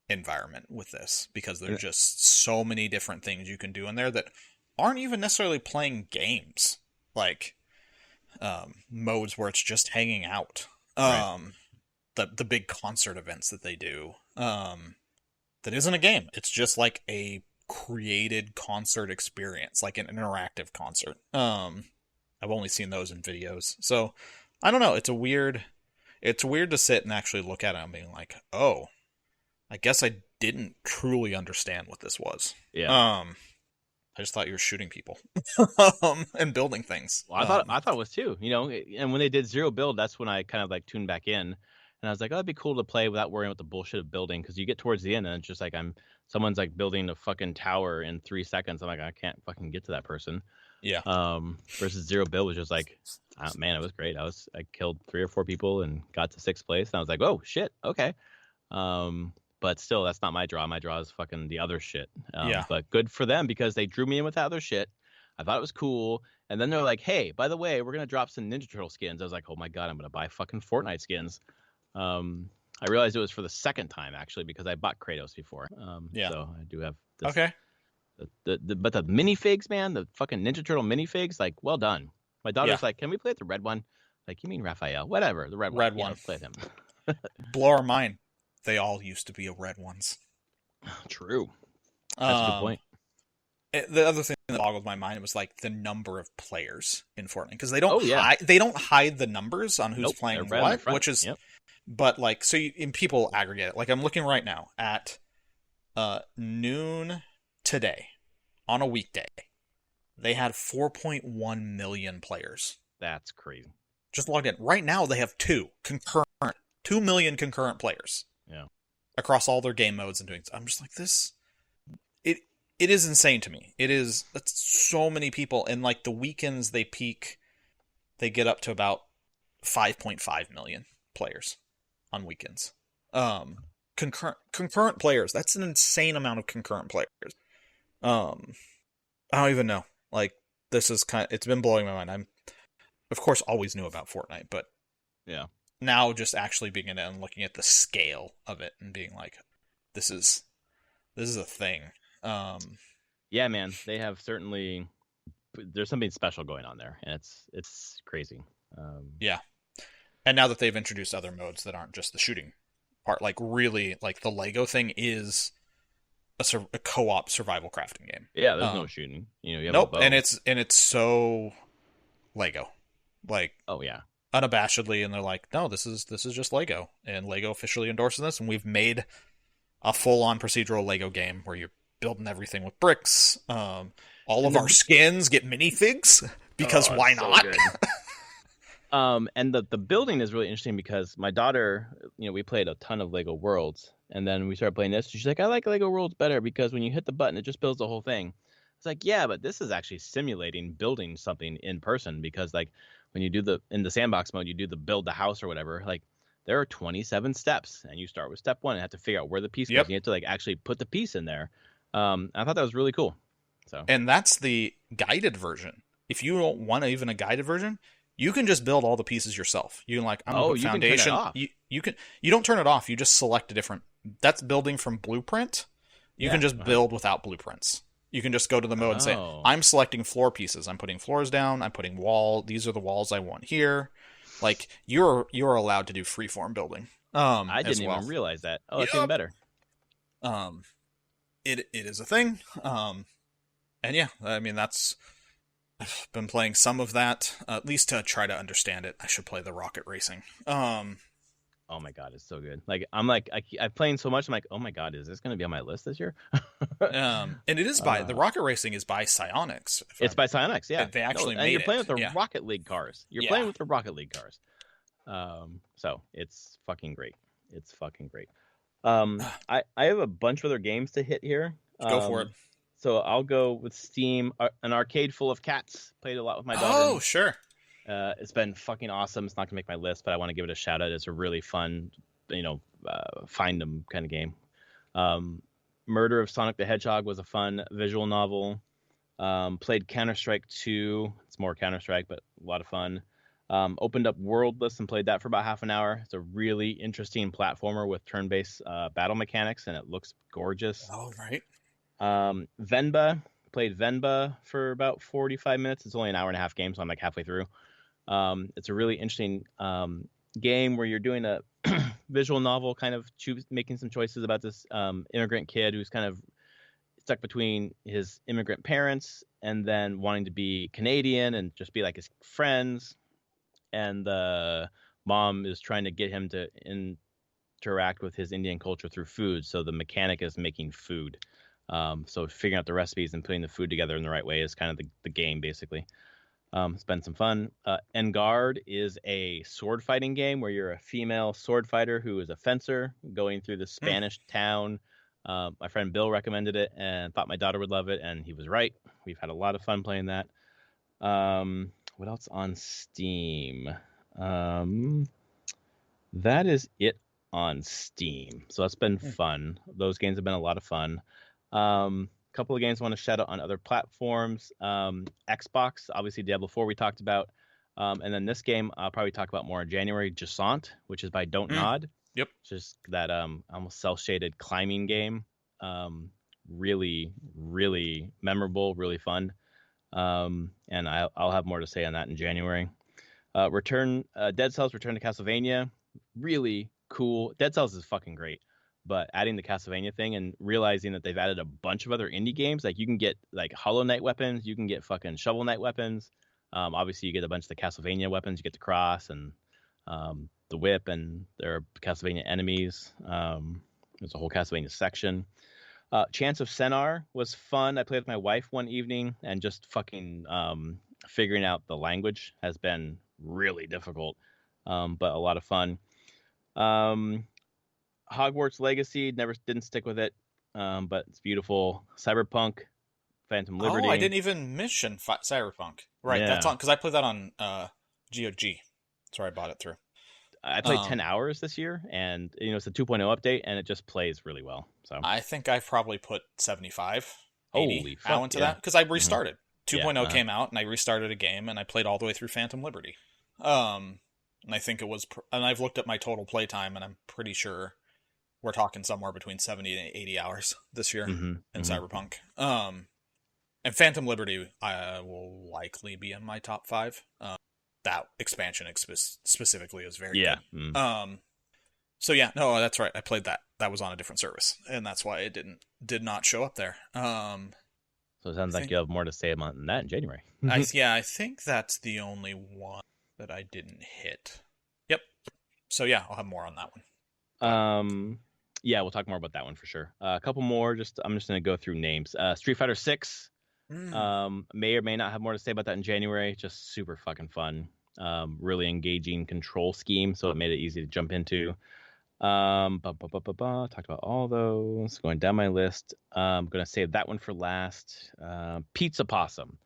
environment with this, because there's just so many different things you can do in there that aren't even necessarily playing games, like modes where it's just hanging out. The big concert events that they do, that isn't a game. It's just like a created concert experience, like an interactive concert. I've only seen those in videos, so I don't know. It's weird to sit and actually look at it and being like, oh, I guess I didn't truly understand what this was. Yeah. I just thought you were shooting people and building things. Well, I thought it was too, you know. And when they did Zero Build, that's when I kind of like tuned back in, and I was like, oh, it'd be cool to play without worrying about the bullshit of building, because you get towards the end and it's just like someone's like building a fucking tower in 3 seconds. I'm like, I can't fucking get to that person. Yeah. Versus Zero Build was just like, man, it was great. I killed 3 or 4 people and got to 6th place, and I was like, oh shit, okay. But still, that's not my draw. My draw is fucking the other shit. But good for them, because they drew me in with that other shit. I thought it was cool. And then they're like, hey, by the way, we're going to drop some Ninja Turtle skins. I was like, oh my God, I'm going to buy fucking Fortnite skins. I realized it was for the second time, actually, because I bought Kratos before. So I do have this. Okay. But the minifigs, man, the fucking Ninja Turtle minifigs, like, well done. My daughter's like, can we play with the red one? Like, you mean Raphael? Whatever, the red one. Let's play with him. Blow our mind. They all used to be red ones. True. That's a good point. The other thing that boggled my mind was like the number of players in Fortnite, because they don't hide the numbers on who's playing what, which is, but like, so and people aggregate it. Like I'm looking right now at noon today on a weekday, they had 4.1 million players. That's crazy. Just logged in right now. They have 2 million concurrent players. Yeah. Across all their game modes and doing. I'm just like, this. It is insane to me. That's so many people, and like the weekends they peak, they get up to about 5.5 million players on weekends. Concurrent players. That's an insane amount of concurrent players. I don't even know. Like, this is it's been blowing my mind. I'm, of course, always knew about Fortnite, but yeah, now just actually being in it and looking at the scale of it and being like, this is a thing. Yeah, man, they have certainly. There's something special going on there, and it's crazy. Yeah, and now that they've introduced other modes that aren't just the shooting part, like really, like the Lego thing is a co-op survival crafting game. Yeah, there's no shooting. You know, you have nope, and it's so Lego, like, oh yeah, unabashedly, and they're like, no, this is just Lego, and Lego officially endorses this, and we've made a full-on procedural Lego game where you're building everything with bricks. All of our skins get minifigs because why not? And the building is really interesting, because my daughter, you know, we played a ton of Lego Worlds, and then we started playing this. She's like, I like Lego Worlds better because when you hit the button, it just builds the whole thing. It's like, yeah, but this is actually simulating building something in person, because like when you do in the sandbox mode, you do the build the house or whatever. Like there are 27 steps, and you start with step 1 and have to figure out where the piece goes. Yep. You have to like actually put the piece in there. I thought that was really cool. So, And that's the guided version. If you don't want even a guided version, you can just build all the pieces yourself. You can like, I'm gonna put you can turn that foundation. off. You don't turn it off. You just select a different. That's building from blueprint. You can just build without blueprints. You can just go to the mode and say, I'm selecting floor pieces. I'm putting floors down. I'm putting wall. These are the walls I want here. Like you're allowed to do freeform building. I didn't even realize that. Oh, that's even better. It is a thing. And yeah, I mean I've been playing some of that, at least to try to understand it. I should play the rocket racing. Oh my god, it's so good. Like I'm playing so much. I'm like, oh my god, is this going to be on my list this year? And it is by the rocket racing is by Psionics. It's by Psionics, yeah. They actually made and you're playing it. with the Rocket League cars. You're playing with the Rocket League cars. So it's fucking great. It's fucking great. I have a bunch of other games to hit here. Go for it. So I'll go with Steam. An arcade full of cats. Played a lot with my daughter. Oh, sure. It's been fucking awesome. It's not gonna make my list, but I want to give it a shout out. It's a really fun, find them kind of game. Murder of Sonic the Hedgehog was a fun visual novel. Played Counter-Strike 2. It's more Counter-Strike, but a lot of fun. Opened up Worldless and played that for about half an hour. It's a really interesting platformer with turn-based battle mechanics, and it looks gorgeous. All right. Venba. Played Venba for about 45 minutes. It's only an hour and a half game, so I'm like halfway through. It's a really interesting game where you're doing a visual novel, kind of making some choices about this immigrant kid who's kind of stuck between his immigrant parents and then wanting to be Canadian and just be like his friends. And the mom is trying to get him to interact with his Indian culture through food. So the mechanic is making food. So figuring out the recipes and putting the food together in the right way is kind of the game, basically. It's been some fun. Engard is a sword fighting game where you're a female sword fighter who is a fencer going through the Spanish town. My friend Bill recommended it and thought my daughter would love it, and he was right. We've had a lot of fun playing that. What else on Steam? That is it on Steam. So that's been fun. Those games have been a lot of fun. Couple of games I want to shout out on other platforms. Xbox, obviously Diablo 4 we talked about. And then this game I'll probably talk about more in January, Jasant, which is by Don't Nod. Yep. Just that almost cel-shaded climbing game. Really, really memorable, really fun. And I'll have more to say on that in January. Dead Cells Return to Castlevania. Really cool. Dead Cells is fucking great. But adding the Castlevania thing and realizing that they've added a bunch of other indie games, like you can get like Hollow Knight weapons, you can get fucking Shovel Knight weapons. Obviously, you get a bunch of the Castlevania weapons. You get the cross and the whip, and there are Castlevania enemies. There's a whole Castlevania section. Chance of Senar was fun. I played with my wife one evening, and just fucking figuring out the language has been really difficult, but a lot of fun. Hogwarts Legacy didn't stick with it, but it's beautiful. Cyberpunk, Phantom Liberty. Oh, I didn't even mention Cyberpunk. Right, Yeah. that's on because I played that on GOG. That's where I bought it through. I played 10 hours this year, and it's a 2.0 update, and it just plays really well. So I think I've probably put 75, 80 Holy fuck, out into yeah. that because I restarted. 2.0 Yeah, came out, and I restarted a game, and I played all the way through Phantom Liberty. And I think it was, and I've looked at my total playtime, and I'm pretty sure we're talking somewhere between 70 and 80 hours this year in Cyberpunk. And Phantom Liberty will likely be in my top 5. That expansion specifically is very good. So yeah, no, that's right. I played that. That was on a different service, and that's why it did not show up there. So it sounds like you have more to say about that in January. I think that's the only one that I didn't hit. Yep. So yeah, I'll have more on that one. Yeah, we'll talk more about that one for sure. A couple more. I'm just gonna go through names. Street Fighter 6. May or may not have more to say about that in January. Just super fucking fun. Really engaging control scheme, so it made it easy to jump into. Talked about all those. Going down my list. I'm gonna save that one for last. Pizza Possum.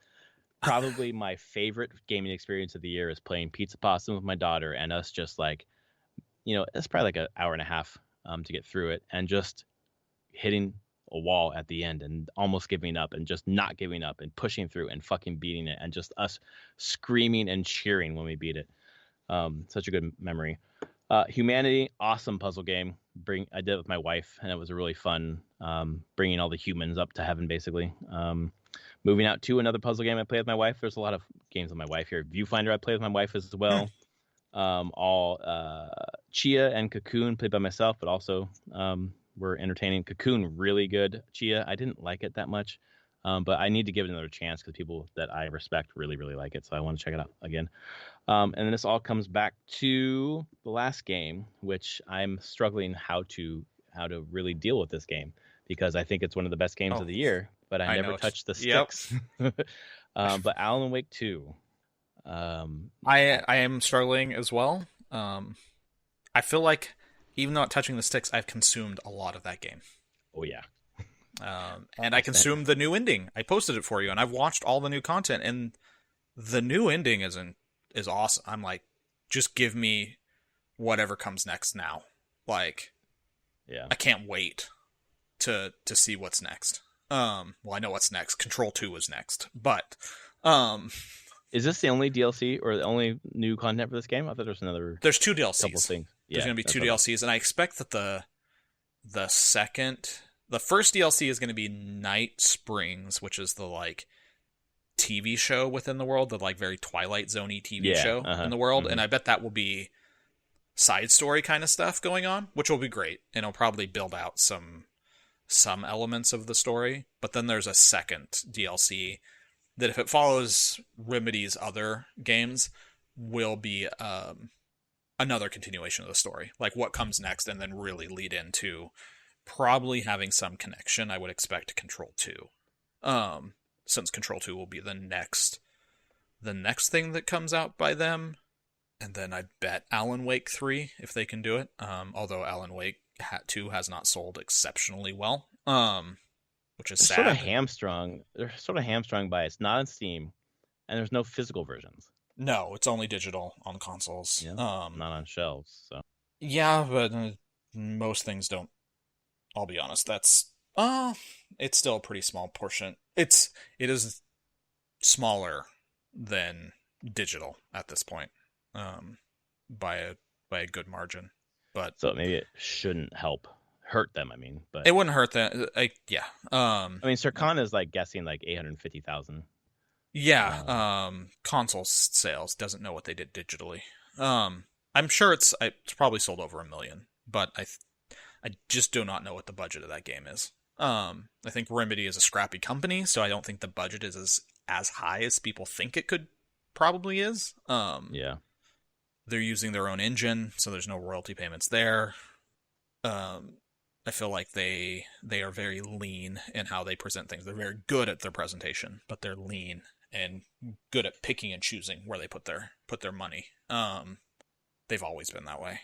Probably my favorite gaming experience of the year is playing Pizza Possum with my daughter and us just like it's probably like an hour and a half to get through it, and just hitting a wall at the end and almost giving up and just not giving up and pushing through and fucking beating it, and just us screaming and cheering when we beat it. Such a good memory. Humanity, awesome puzzle game. I did it with my wife, and it was a really fun, bringing all the humans up to heaven, basically. Moving out to another puzzle game I play with my wife. There's a lot of games with my wife here. Viewfinder I play with my wife as well. All Chia and Cocoon played by myself, but also were entertaining. Cocoon, really good. Chia, I didn't like it that much, but I need to give it another chance because people that I respect really, really like it. So I want to check it out again. And then this all comes back to the last game, which I'm struggling how to really deal with this game, because I think it's one of the best games of the year, but I never touched the sticks. But Alan Wake 2. I am struggling as well. I feel like even not touching the sticks, I've consumed a lot of that game. Oh yeah. And I consumed the new ending. I posted it for you, and I've watched all the new content, and the new ending is awesome. I'm like, just give me whatever comes next now. Like, yeah, I can't wait to see what's next. Well, I know what's next. Control 2 is next, but is this the only DLC or the only new content for this game? I thought there's another. There's 2 DLCs. Couple things. There's going to be 2 DLCs, and I expect that the first DLC is going to be Night Springs, which is the like TV show within the world, the like very Twilight Zone-y TV show in the world, and I bet that will be side story kind of stuff going on, which will be great, and it'll probably build out some elements of the story. But then there's a second DLC that, if it follows Remedy's other games, will be another continuation of the story, like what comes next, and then really lead into probably having some connection. I would expect to Control 2. Since Control 2 will be the next thing that comes out by them. And then I bet Alan Wake 3, if they can do it. Although Alan Wake 2 has not sold exceptionally well, which is sad. They're sort of hamstrung by it's not on Steam, and there's no physical versions. No, it's only digital on consoles. Yeah, not on shelves. So yeah, but most things don't. I'll be honest. It's still a pretty small portion. It is smaller than digital at this point, by a good margin. But so maybe it shouldn't hurt them. I mean, but it wouldn't hurt them. Yeah. I mean, Circana is like guessing like 850,000. Yeah. Console sales doesn't know what they did digitally. I'm sure it's probably sold over 1 million, but I just do not know what the budget of that game is. I think Remedy is a scrappy company, so I don't think the budget is as high as people think it probably is. Yeah. They're using their own engine, so there's no royalty payments there. I feel like they are very lean in how they present things. They're very good at their presentation, but they're lean and good at picking and choosing where they put their money. They've always been that way.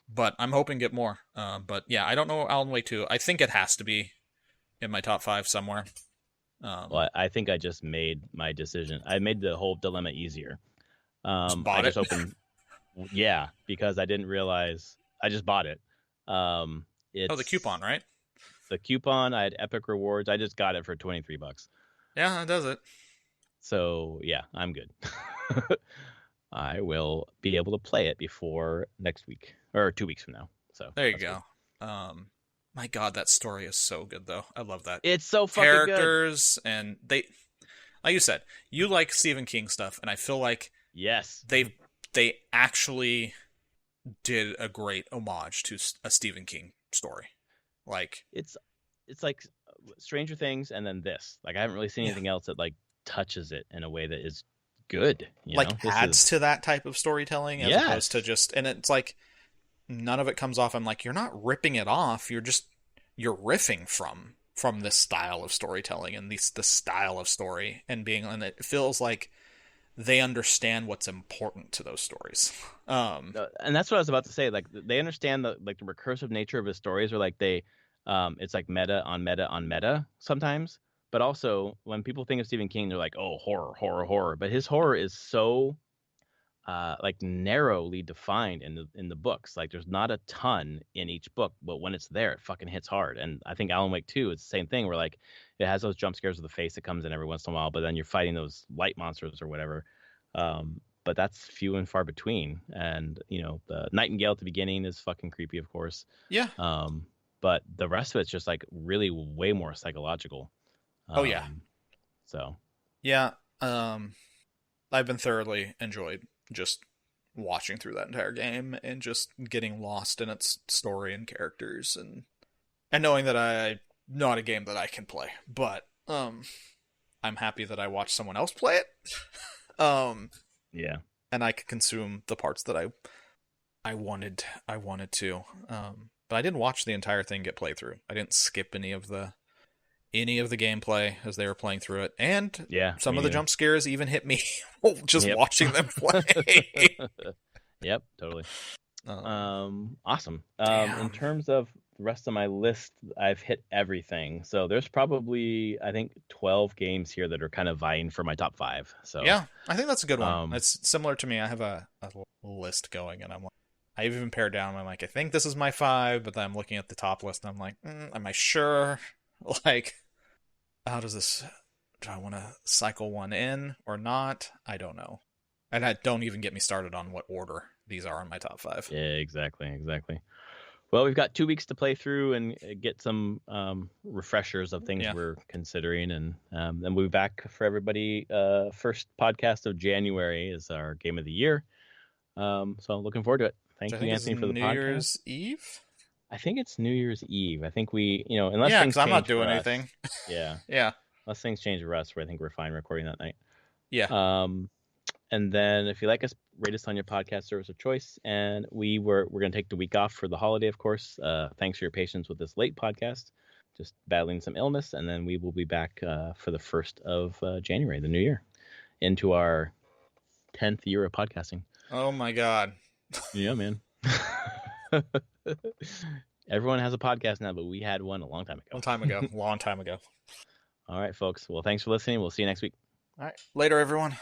But I'm hoping to get more. But yeah, I don't know Alan Wake 2. I think it has to be in my top 5 somewhere. Well, I think I just made my decision. I made the whole dilemma easier. I just opened. Yeah, because I didn't realize. I just bought it. The coupon, right? The coupon. I had Epic Rewards. I just got it for $23. Yeah, that does it. So yeah, I'm good. I will be able to play it before next week or 2 weeks from now. So there you go. My God, that story is so good, though. I love that. It's so fucking characters, good. And they, like you said, you like Stephen King stuff, and I feel like yes, they actually did a great homage to a Stephen King story. Like it's like Stranger Things, and then this. Like I haven't really seen anything else that like touches it in a way that is good. Adds to that type of storytelling as opposed to just. And it's like none of it comes off. I'm like, you're not ripping it off. You're riffing from this style of storytelling and this style of story and it feels like they understand what's important to those stories. And that's what I was about to say. Like they understand the recursive nature of his stories, or like they, it's like meta on meta on meta sometimes. But also when people think of Stephen King, they're like, oh, horror. But his horror is so like narrowly defined in the books. Like there's not a ton in each book, but when it's there, it fucking hits hard. And I think Alan Wake 2 is the same thing, where like it has those jump scares with the face that comes in every once in a while, but then you're fighting those light monsters or whatever. But that's few and far between. And you know, the Nightingale at the beginning is fucking creepy, of course. Yeah. But the rest of it's just like really way more psychological. Oh yeah. So yeah. I've been thoroughly enjoyed just watching through that entire game and just getting lost in its story and characters, and knowing that I not a game that I can play, but I'm happy that I watched someone else play it. yeah. And I could consume the parts that I wanted to. But I didn't watch the entire thing get played through. I didn't skip any of the gameplay as they were playing through it, and some of the jump scares even hit me just watching them play. Yep, totally. Awesome. In terms of the rest of my list, I've hit everything. So there's probably, I think, 12 games here that are kind of vying for my top 5. So yeah, I think that's a good one. It's similar to me. I have a list going, and I'm like, I even pared down. I'm like, I think this is my 5, but then I'm looking at the top list, and I'm like, am I sure? Like, how does this? Do I want to cycle one in or not? I don't know. And don't even get me started on what order these are in my top 5. Yeah, exactly. Well, we've got 2 weeks to play through and get some refreshers of things we're considering, and then we'll be back for everybody. First podcast of January is our game of the year. So looking forward to it. Thank you, Anthony, for the podcast. New Year's Eve? I think it's New Year's Eve. I think we, unless things because I'm not doing anything. Yeah. Yeah. Unless things change for us, where I think we're fine recording that night. Yeah. And then if you like us, rate us on your podcast service of choice. And we're going to take the week off for the holiday, of course. Thanks for your patience with this late podcast. Just battling some illness, and then we will be back for the 1st of January, the new year, into our 10th year of podcasting. Oh my God. Yeah, man. Everyone has a podcast now, but we had one a long time ago. Long time ago. All right, folks. Well, thanks for listening. We'll see you next week. All right. Later, everyone.